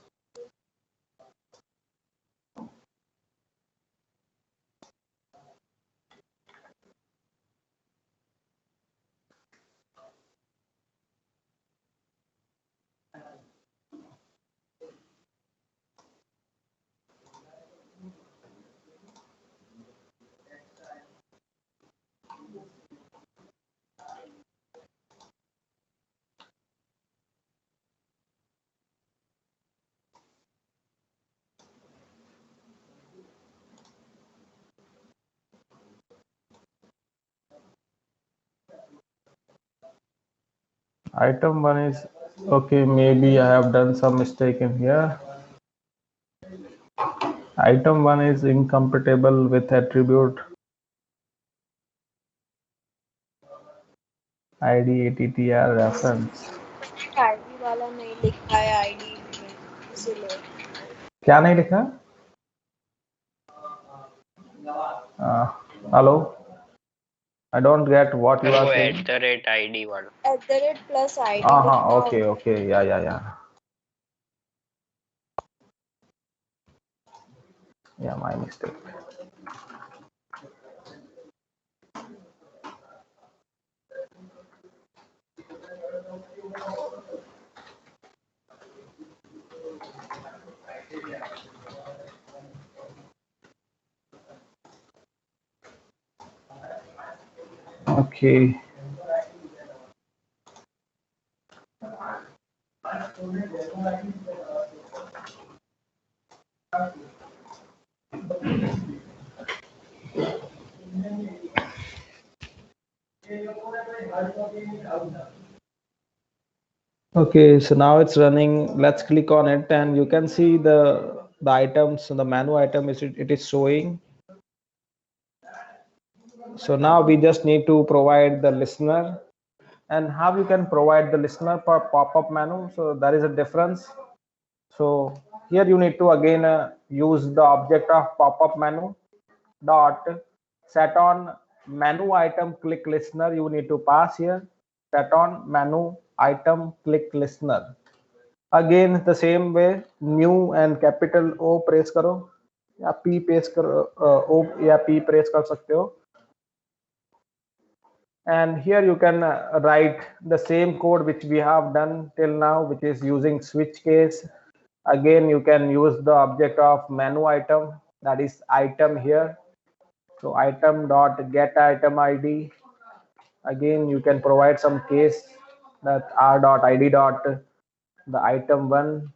Item 1 is okay. Maybe I have done some mistake in here. Item 1 is incompatible with attribute ID ATTR reference. ID वाला नहीं लिखा है ID में इसलिए क्या नहीं लिखा? Hello, I don't get what you sir are वो saying. @ID वाला. @+ ID Okay, yeah, my mistake. Okay. Okay, so now it's running. Let's click on it and you can see the items. So the menu item is it is showing. So now we just need to provide the listener, and how you can provide the listener per pop-up menu. So there is a difference. So here you need to again use the object of pop-up menu dot set on menu item click listener. You need to pass here set on menu item click listener. Again the same way, new and capital O press करो या P press करो, O या P press कर सकते हो. And here you can write the same code which we have done till now, which is using switch case. Again you can use the object of menu item, that is item here. So item dot get item ID. Again you can provide some case that r dot id dot the item 1,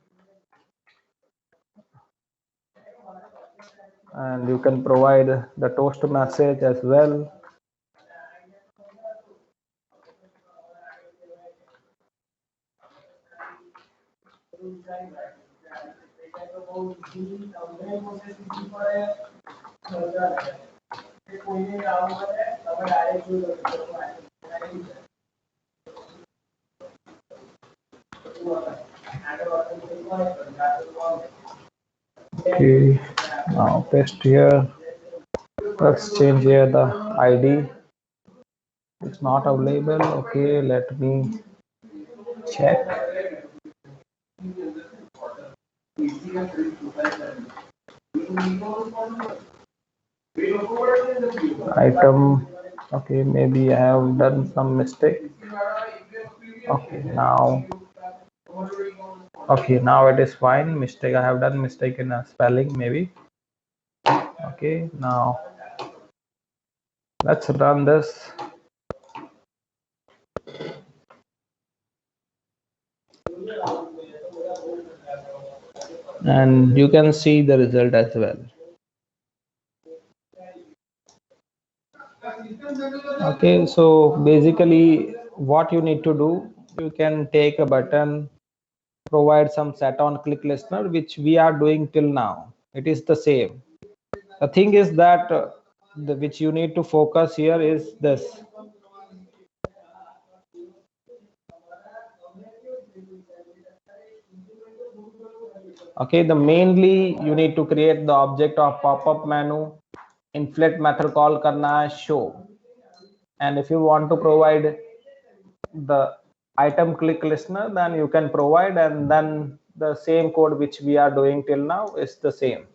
and you can provide the toast message as well. Okay, now paste here. Let's change here the ID. It's not available. Okay, let me check. Item. Okay, maybe I have done some mistake. Okay, now. Okay, now it is fine. Mistake, I have done mistake in a spelling maybe. Okay, now let's run this. And you can see the result as well. Okay, so basically what you need to do, you can take a button, provide some set on click listener, which we are doing till now. It is the same. The thing is that which you need to focus here is this. Okay, the mainly you need to create the object of pop-up menu, inflate method call karna hai show, and if you want to provide the item click listener, then you can provide, and then the same code which we are doing till now is the same.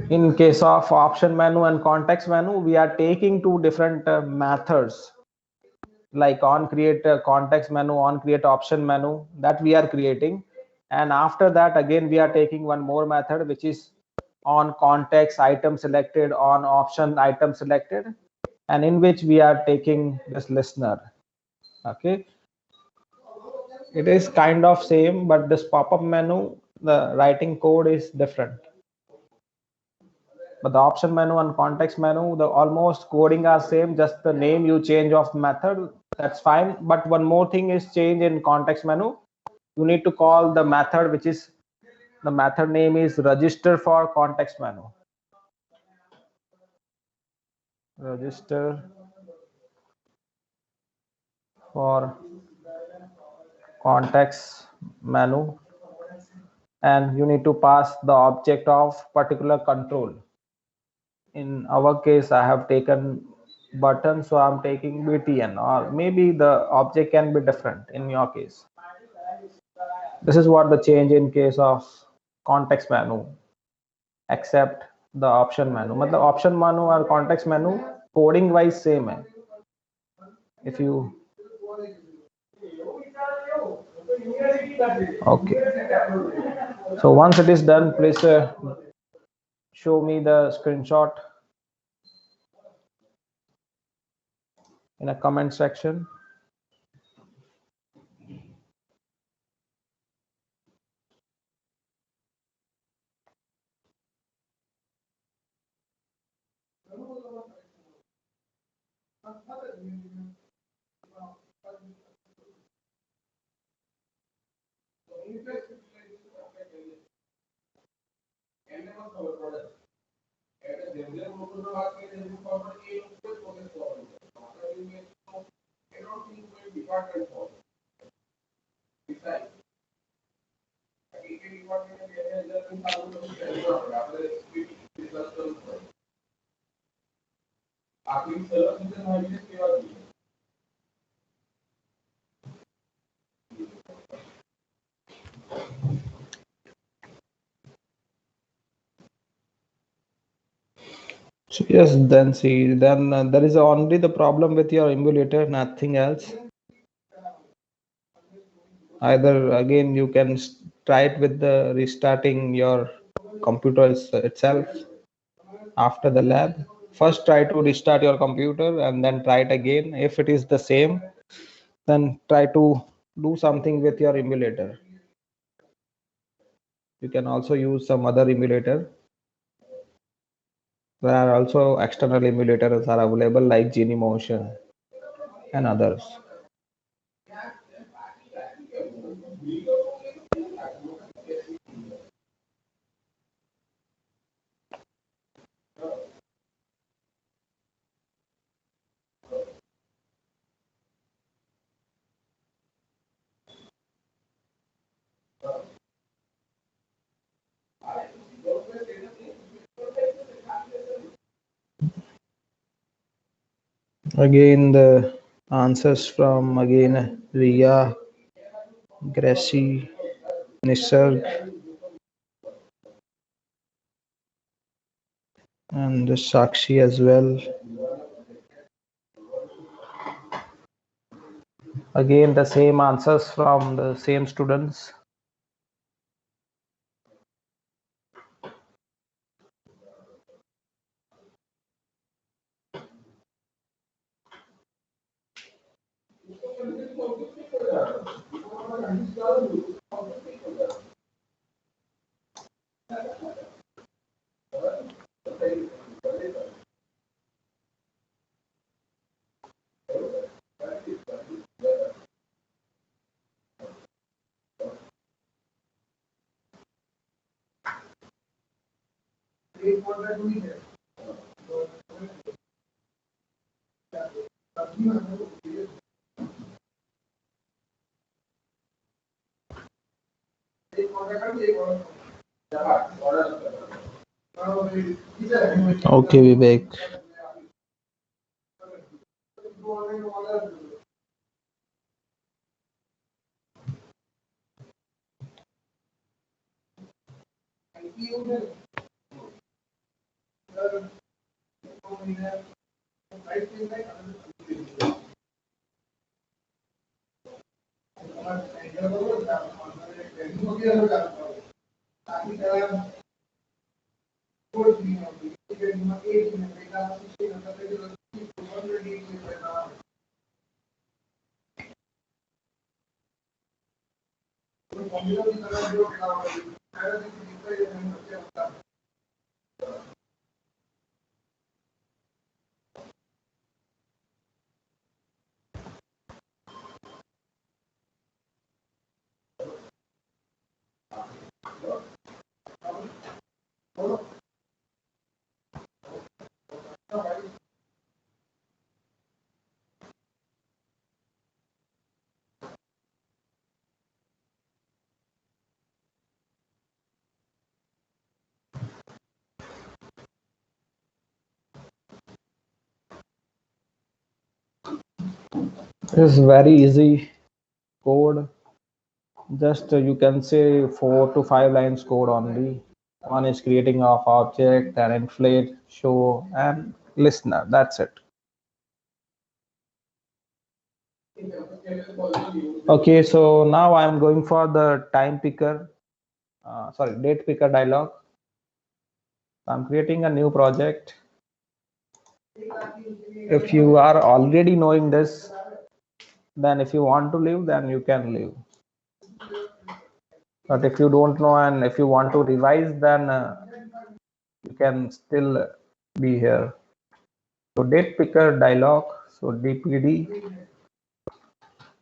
In case of option menu and context menu, we are taking two different methods, like on create context menu, on create option menu, that we are creating, and after that again we are taking one more method which is on context item selected, on option item selected, and in which we are taking this listener. Okay, it is kind of same, but this pop-up menu, the writing code is different. But the option menu and context menu, the almost coding are same, just the name you change of method, that's fine. But one more thing is change in context menu. You need to call the method, which is the method name is register for context menu. Register for context menu, and you need to pass the object of particular control. In our case, I have taken button, so I'm taking btn, or maybe the object can be different in your case. This is what the change in case of context menu, except the option menu. मतलब option menu और context menu coding wise same है. If you okay, so once it is done, please show me the screenshot in a comment section. So yes, then see, then there is only the problem with your emulator, nothing else. Either again you can try it with the restarting your computer itself after the lab. First try to restart your computer and then try it again. If it is the same, then try to do something with your emulator. You can also use some other emulator. There are also external emulators are available like Genymotion and others. Again, the answers from again Ria, Gracie, Nisarg, and Sakshi as well. Again, the same answers from the same students. Okay, Vivek. This is very easy code. Just you can say 4 to 5 lines code only. One is creating of object, then inflate, show, and listener. That's it. Okay, so now I'm going for the time picker, date picker dialog. I'm creating a new project. If you are already knowing this, then if you want to leave, then you can leave. But if you don't know and if you want to revise, then you can still be here. So date picker dialog, so DPD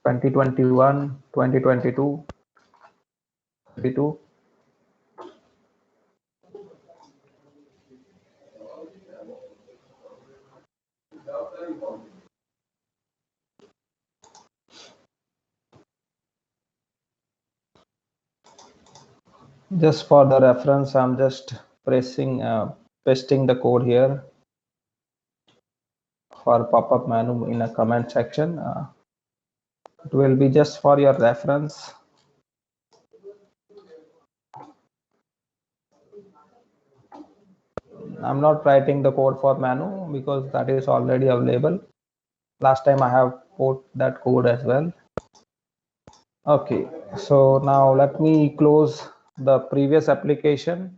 2021, 2022, 22. Just for the reference, I'm just pasting the code here for pop-up menu in a comment section. It will be just for your reference. I'm not writing the code for menu because that is already available. Last time I have put that code as well. Okay, so now let me close the previous application.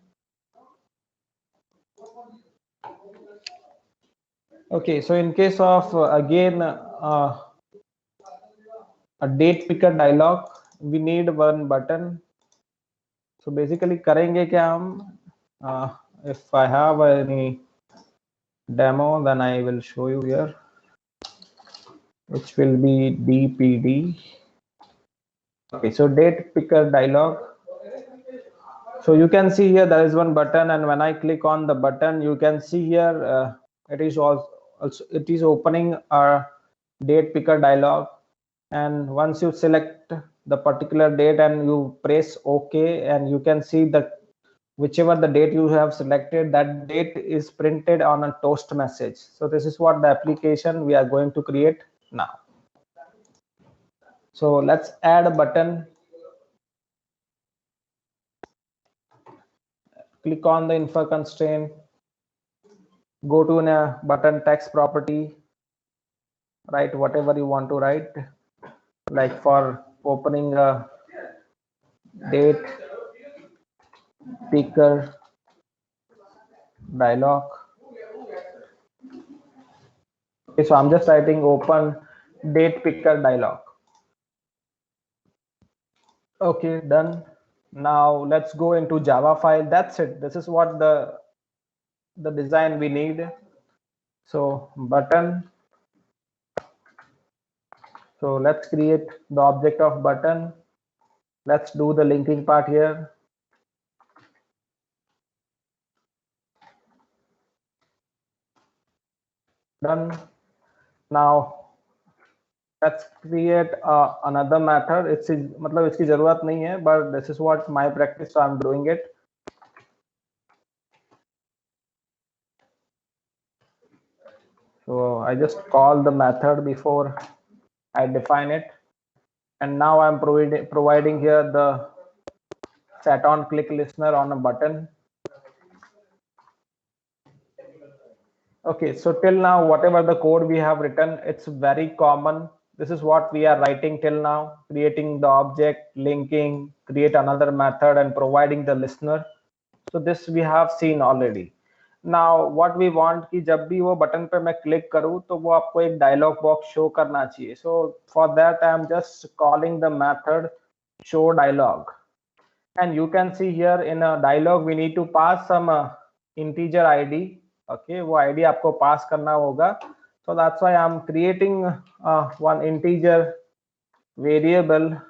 Okay, so in case of again a date picker dialog, we need one button. So basically करेंगे क्या हम, if I have any demo, then I will show you here, which will be DPD. Okay, so date picker dialog. So you can see here there is one button, and when I click on the button, you can see here it is also it is opening a date picker dialog. And once you select the particular date and you press OK, and you can see that whichever the date you have selected, that date is printed on a toast message. So this is what the application we are going to create now. So let's add a button. Click on the info constraint, go to a button text property, write whatever you want to write, like for opening a date picker dialog. Okay, so I'm just writing open date picker dialog. Okay, done. Now let's go into Java file. That's it. This is what the design we need. So button. So let's create the object of button. Let's do the linking part here. Done. Now let's create another method. It's मतलब इसकी जरूरत नहीं है, but this is what my practice, so I'm doing it. So I just call the method before I define it, and now I'm providing here the set on click listener on a button. Okay, so till now whatever the code we have written, it's very common. This is what we are writing till now, creating the object, linking, create another method, and providing the listener. So this we have seen already. Now what we want कि जब भी वो button पे मैं click करूँ तो वो आपको एक डायलॉग बॉक्स शो करना चाहिए. So for that I am just calling the method show dialog, and you can see here in a dialog we need to pass some integer ID. Okay, वो ID आपको pass करना होगा. So that's why I'm creating one integer variable,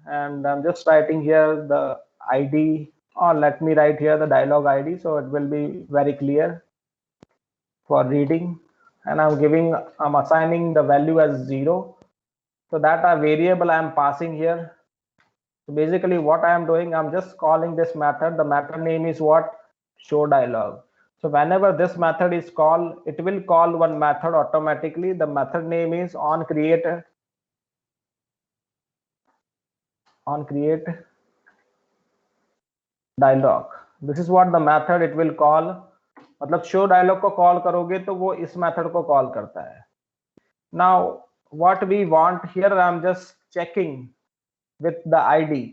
and I'm just writing here the ID, or let me write here the dialog ID, so it will be very clear for reading. And I'm assigning the value as 0. So that a variable I'm passing here. So basically what I am doing, I'm just calling this method. The method name is what? Show dialog. So whenever this method is called, it will call one method automatically. The method name is on create dialog. This is what the method it will call. मतलब show dialog को call करोगे तो वो इस method को call करता है. Now what we want here, I am just checking with the ID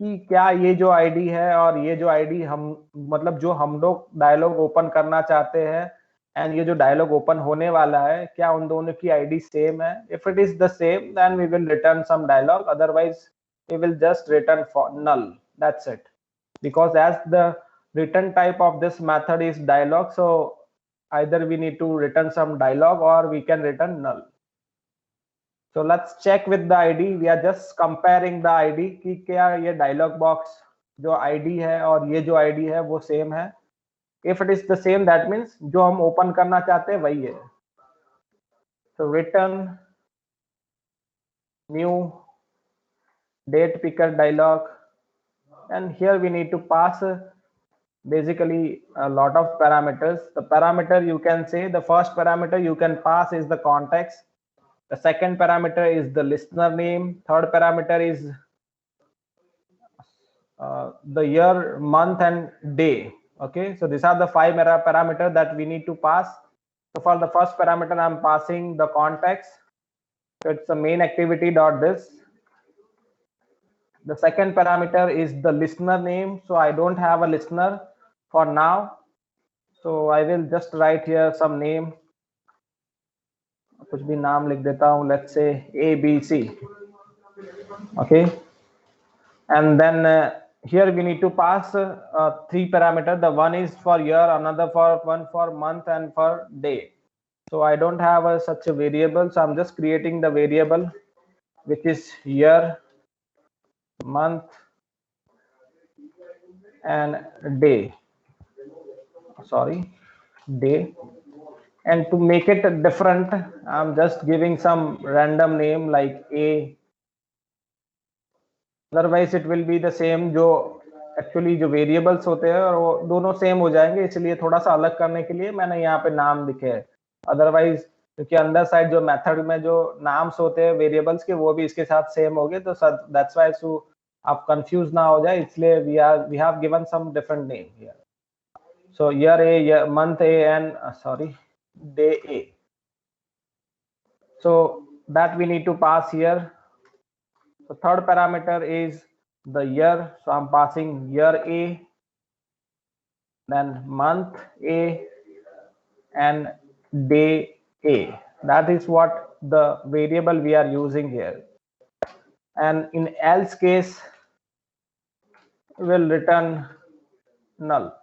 कि क्या ये जो ID है और ये जो ID हम मतलब जो हम लोग डायलॉग ओपन करना चाहते हैं एंड ये जो डायलॉग ओपन होने वाला है, क्या उन दोनों की ID सेम है? If it is the same, then we will return some dialog. Otherwise, we will just return for null. That's it. Because as the return type of this method is dialog, so either we need to return some dialog or we can return null. So let's check with the ID. We are just comparing the ID कि क्या ये dialog box जो ID है और ये जो ID है वो same है. If it is the same, that means जो हम open करना चाहते हैं वही है. So return new date picker dialog, and here we need to pass basically a lot of parameters. The parameter you can say, the first parameter you can pass is the context. The second parameter is the listener name. Third parameter is the year, month and day. Okay, so these are the 5 parameters that we need to pass. So for the first parameter, I'm passing the context. So it's the main activity dot this. The second parameter is the listener name. So I don't have a listener for now. So I will just write here some name. कुछ भी नाम लिख देता हूँ, let's say ABC. Okay, and then here we need to pass 3 parameters. The one is for year, another one for month and for day. So I don't have such a variable, so I'm just creating the variable which is year, month and day. Sorry, day. And to make it different, I'm just giving some random name like A. Otherwise it will be the same. जो actually जो variables होते हैं और वो दोनों same हो जाएंगे, इसलिए थोड़ा सा अलग करने के लिए मैंने यहाँ पे नाम लिखे हैं. Otherwise क्योंकि अंदर साइड जो मेथड में जो नाम्स होते हैं वेरिएबल्स के वो भी इसके साथ सेम हो गए, तो that's why so आप कंफ्यूज ना हो जाए, इसलिए we have given some different name here. So year A, year, month A and day A. So that we need to pass here. The third parameter is the year, so I'm passing year A, then month A and day A. That is what the variable we are using here. And in else case, will return null.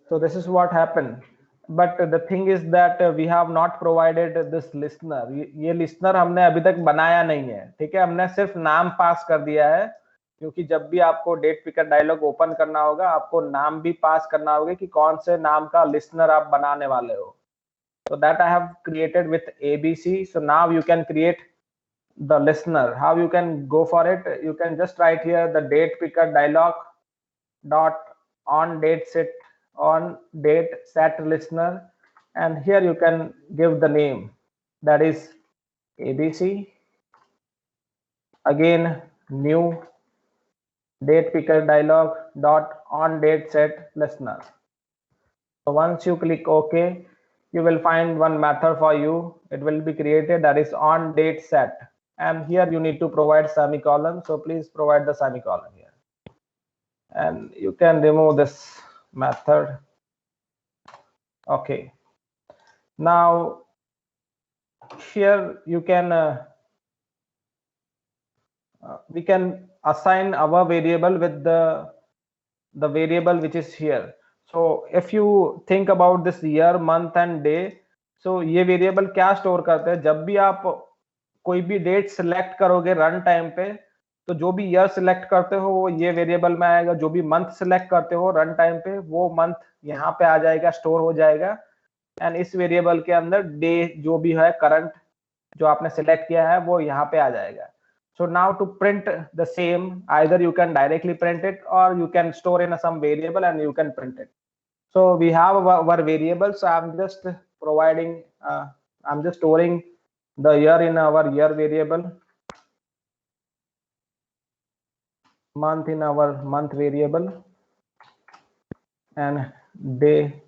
So this is what happened. But the thing is that we have not provided this listener. ये listener हमने अभी तक बनाया नहीं है, ठीक है. हमने सिर्फ नाम पास कर दिया है, क्योंकि जब भी आपको डेट पिकर डायलॉग ओपन करना होगा आपको नाम भी पास करना होगा कि कौन से नाम का लिस्नर आप बनाने वाले हो. So that I have created with ABC. So now you can create the listener. How you can go for it? You can just write here the date picker dialog dot on date set listener, and here you can give the name, that is ABC. Again, new date picker dialog dot on date set listener. So once you click OK, you will find one method for you. It will be created, that is on date set, and here you need to provide semicolon. So please provide the semicolon here, and you can remove this method. Okay, now here you can we can assign our variable with the variable which is here. So if you think about this year, month and day, so ये variable क्या store करते हैं? जब भी आप कोई भी date select करोगे रन टाइम पे, तो जो भी ईयर सिलेक्ट करते हो वो ये वेरिएबल में आएगा. जो भी मंथ सिलेक्ट करते हो रन टाइम पे वो मंथ यहाँ पे आ जाएगा, स्टोर हो जाएगा. एंड इस वेरिएबल के अंदर डे जो भी है करंट जो आपने सिलेक्ट किया है वो यहाँ पे आ जाएगा. So now to print the same, either you can directly print it or you can store in some variable and you can print it. So we have our variables. So I'm just providing, I'm just storing the year in our year variable, month in our month variable, and day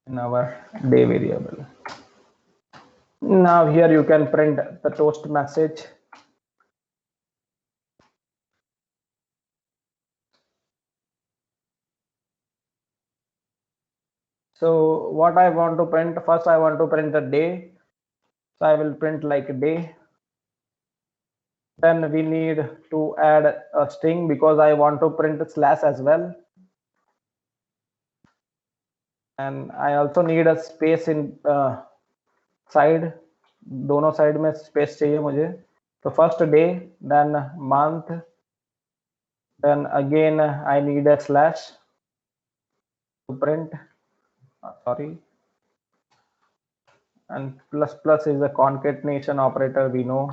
in our day variable. Now here you can print the toast message. So what I want to print, first I want to print the day. So I will print like day. Then we need to add a string because I want to print slash as well. And I also need a space in side. दोनों side में space चाहिए मुझे. So first day, then month, then again I need a slash to print. Sorry. And plus plus is a concatenation operator, we know.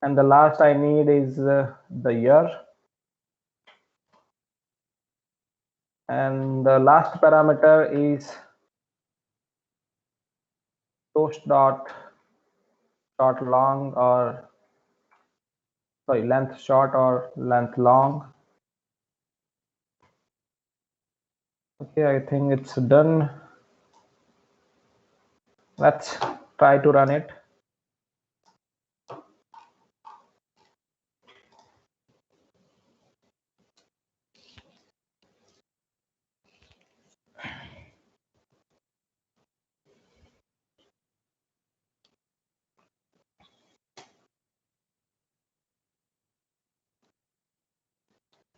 And the last I need is the year. And the last parameter is toast dot short long, or sorry, length short or length long. Okay, I think it's done. Let's try to run it.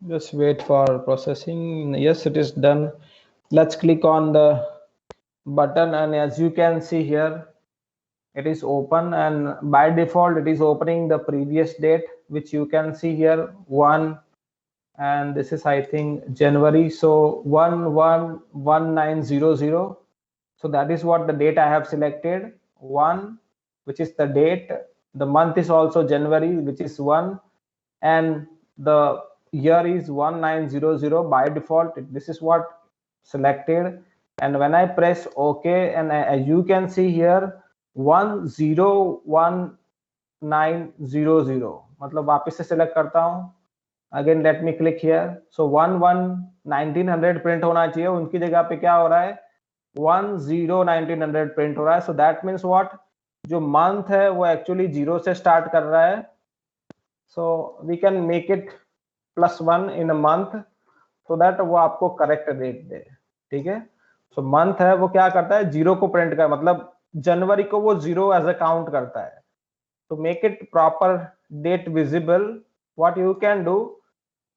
Just wait for processing. Yes, it is done. Let's click on the button, and as you can see here, it is open, and by default it is opening the previous date, which you can see here 1, and this is I think January. So 111900. So that is what the date I have selected, 1, which is the date. The month is also January, which is 1, and the year is 1900 by default. This is what selected. And when I press OK, and as you can see here 101900, मतलब वापस से select करता हूँ. Again let me click here. So 1900 print होना चाहिए, उनकी जगह पे क्या हो रहा है 1900 print हो रहा है. So that means what, जो month है वो actually 0 से start कर रहा है. So we can make it +1 in a month, so that वो आपको correct date दे. ठीक है. So month है वो क्या करता है 0 को print कर, मतलब जनवरी को वो 0 as a count करता है. To make it proper date visible, what you can do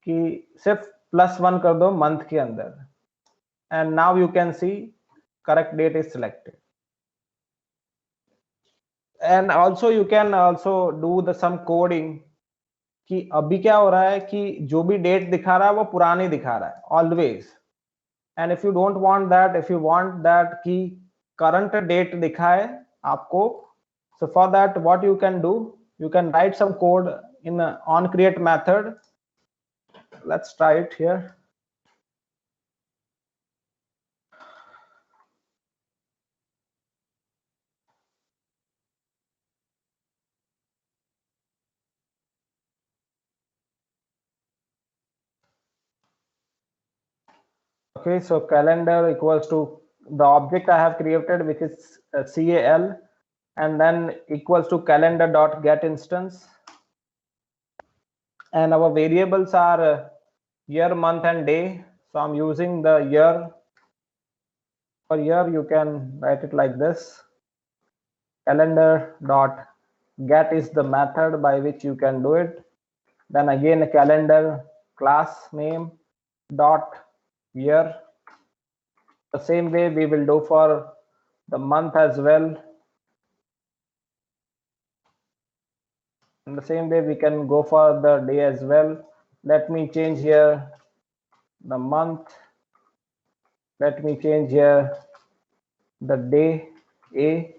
कि सिर्फ +1 कर दो month के अंदर, and now you can see correct date is selected. And also you can also do the some coding कि अभी क्या हो रहा है कि जो भी डेट दिखा रहा है वो पुरानी दिखा रहा है always. And if you don't want that, if you want that कि करंट डेट दिखाए आपको, so for that what you can do, you can write some code in on create method. Let's try it here. Okay, so calendar equals to the object I have created, which is cal, and then equals to calendar dot get instance, and our variables are year, month, and day. So I'm using the year. For year you can write it like this. Calendar dot get is the method by which you can do it. Then again a calendar class name dot year. The same way we will do for the month as well. In the same way we can go for the day as well. Let me change here the month. Let me change here the day A,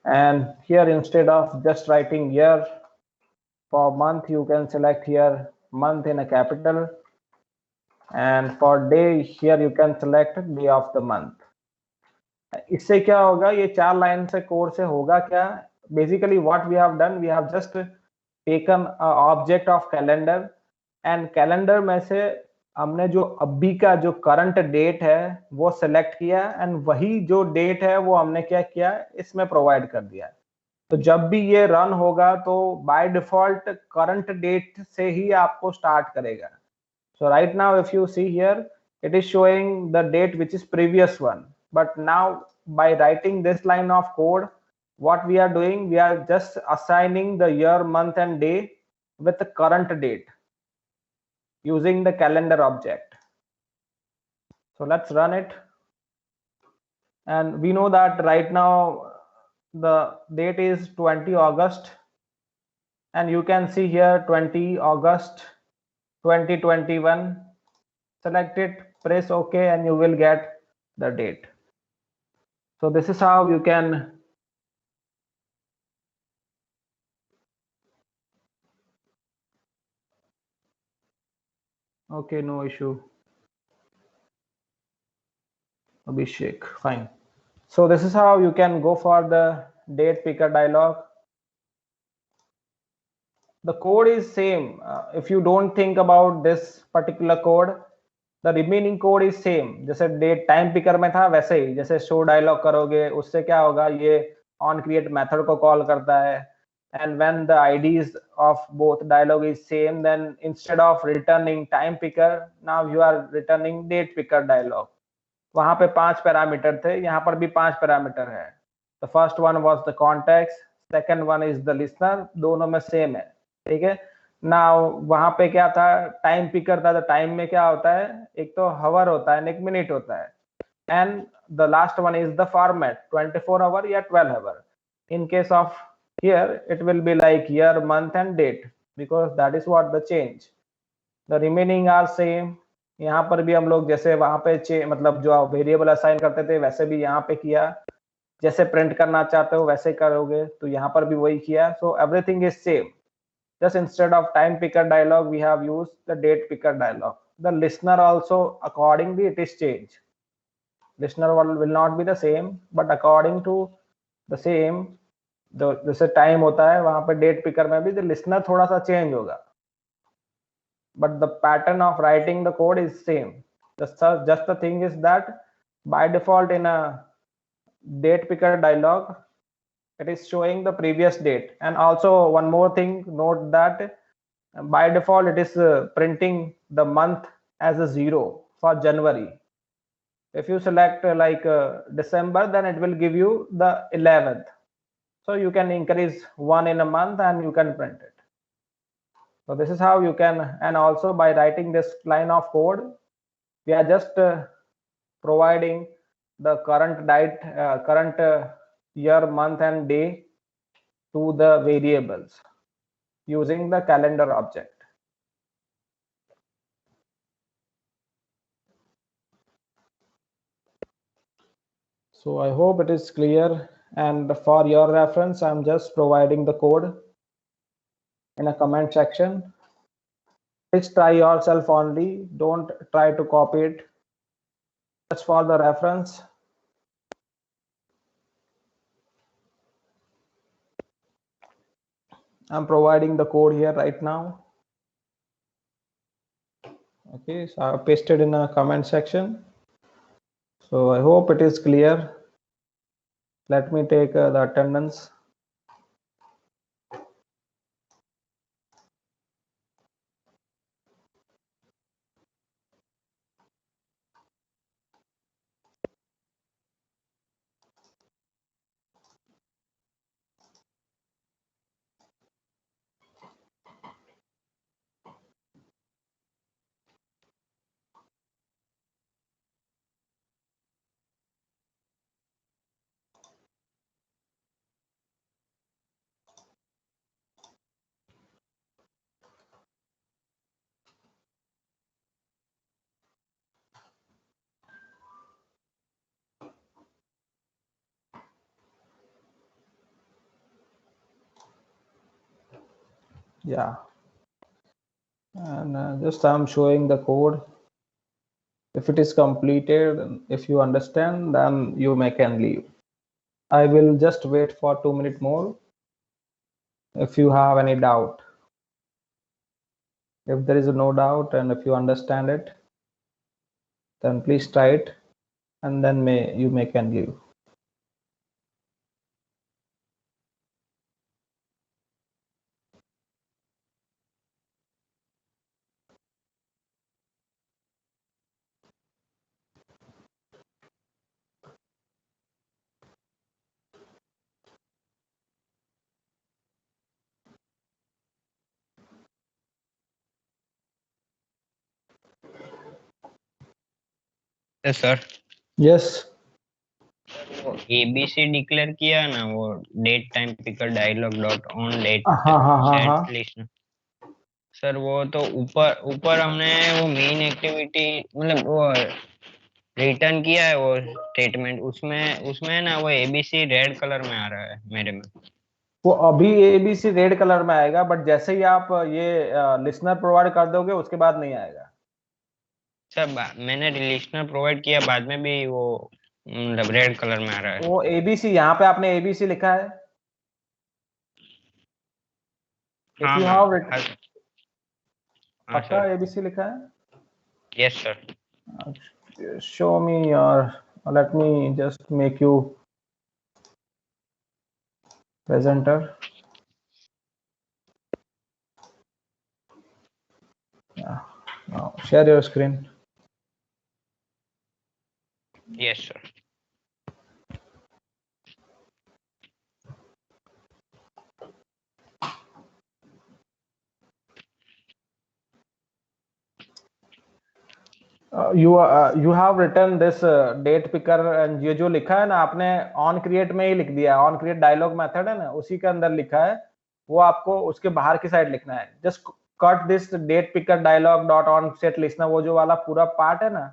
And here, instead of just writing year, for month you can select here month in a capital, and for day here you can select day of the month. इससे क्या होगा, ये 4 line से code से होगा क्या, basically what we have done, we have just taken object of calendar, and calendar में से हमने जो अभी का जो करंट डेट है वो सिलेक्ट किया, एंड वही जो डेट है वो हमने क्या किया, इसमें प्रोवाइड कर दिया. तो जब भी ये रन होगा तो बाय डिफॉल्ट करंट डेट से ही आपको स्टार्ट करेगा. So right now if you see here, it is showing the date which is previous one, but now by writing this line of code, what we are doing, we are just assigning the year, month and day with the current date using the calendar object. So let's run it, and we know that right now the date is 20 August, and you can see here 20 August 2021. Select it, press OK, and you will get the date. So this is how you can okay, no issue, Abhishek, fine. So this is how you can go for the date picker dialog. The code is same. If you don't think about this particular code, the remaining code is same. जैसे date time picker में था वैसे ही, जैसे show dialogue करोगे उससे क्या होगा, ये ऑन क्रिएट मेथड को कॉल करता है, and when the IDs of both dialog is same, then instead of returning time picker, now you are returning date picker dialog. वहां पे 5 पैरामीटर थे, यहाँ पर भी 5 पैरामीटर है. The first one was the context, second one is the listener, दोनों में same है, ठीक है. नाउ वहां पे क्या था, टाइम पिकर था, तो टाइम में क्या होता है, एक तो हवर होता है, एक मिनट होता है, and the last one is the format 24 hour या 12 hour. In case of here it will be like year, month and date, because that is what the change. The remaining are same. यहाँ पर भी हम लोग जैसे वहां पे मतलब जो वेरिएबल असाइन करते थे वैसे भी यहाँ पे किया, जैसे प्रिंट करना चाहते हो वैसे करोगे, तो यहाँ पर भी वही किया. So everything is same. Just instead of time picker dialog, we have used the date picker dialog. The listener also accordingly it is changed. Listener will not be the same, but according to the same, जैसे time होता है वहां पे date picker में भी the listener थोड़ा सा change होगा, but the pattern of writing the code is same. Just the thing is that by default in a date picker dialog it is showing the previous date. And also one more thing, note that by default it is printing the month as a 0 for January. If you select December, then it will give you the 11th. So you can increase 1 in a month and you can print it. So this is how you can, and also by writing this line of code, we are just providing the current date, current year, month and day to the variables using the calendar object. So I hope it is clear, and for your reference I'm just providing the code in a comment section. Please try yourself only, don't try to copy it, just for the reference. I'm providing the code here right now. Okay, so I pasted in a comment section. So I hope it is clear. Let me take the attendance. Yeah. And just I'm showing the code. If it is completed, if you understand, then you can leave. I will just wait for 2 minutes more. If you have any doubt, if there is no doubt and if you understand it, then please try it, and then you can leave. Sir Yes. ABC declare किया ना, वो date time picker dialog dot on date हाँ. Set list. Sir वो तो ऊपर ऊपर हमने वो मेन एक्टिविटी मतलब वो रिटर्न किया है वो स्टेटमेंट, उसमें उसमें ना वो एबीसी रेड कलर में आ रहा है मेरे में। वो अभी एबीसी रेड कलर में आएगा, बट जैसे ही आप ये लिसनर प्रोवाइड कर दोगे उसके बाद नहीं आएगा। सर मैंने लिसनर प्रोवाइड किया, बाद में भी वो मतलब रेड कलर में आ रहा है। वो एबीसी यहाँ पे आपने एबीसी लिखा है। हाँ, If you have written, हाँ पक्का सर, एबीसी लिखा है? Yes sir. Show me your, let me just make you presenter. Yeah. Now share your screen. Yes sir. You have written this date picker, and ये जो लिखा है ना आपने on create में ही लिख दिया है, on create dialog method है ना, उसी के अंदर लिखा है, वो आपको उसके बाहर की साइड लिखना है। just cut this date picker dialog dot on set listener, वो जो वाला पूरा पार्ट है ना,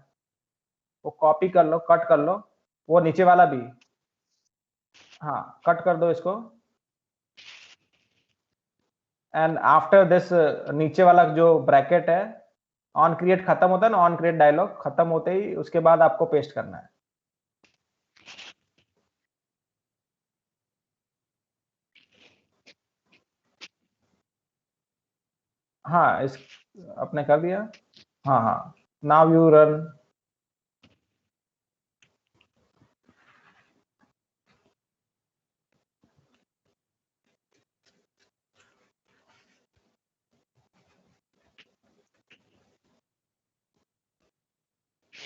वो कॉपी कर लो, कट कर लो, वो नीचे वाला भी, हाँ कट कर दो इसको। एंड आफ्टर दिस नीचे वाला जो ब्रैकेट है, ऑन क्रिएट खत्म होता है ना, ऑन क्रिएट डायलॉग खत्म होते ही उसके बाद आपको पेस्ट करना है। हाँ इस आपने कर दिया। हाँ now you run.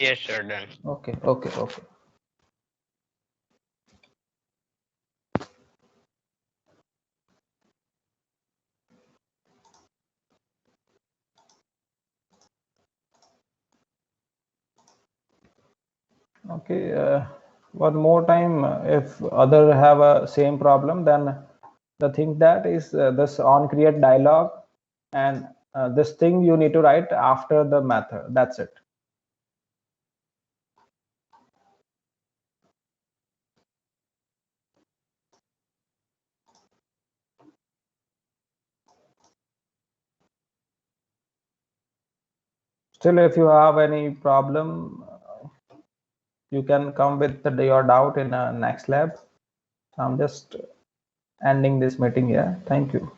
Yes sir, done. Okay. One more time, if other have a same problem, then the thing that is this on create dialog, and this thing you need to write after the method. That's it. Still, if you have any problem, you can come with your doubt in next lab. I'm just ending this meeting here. Thank you.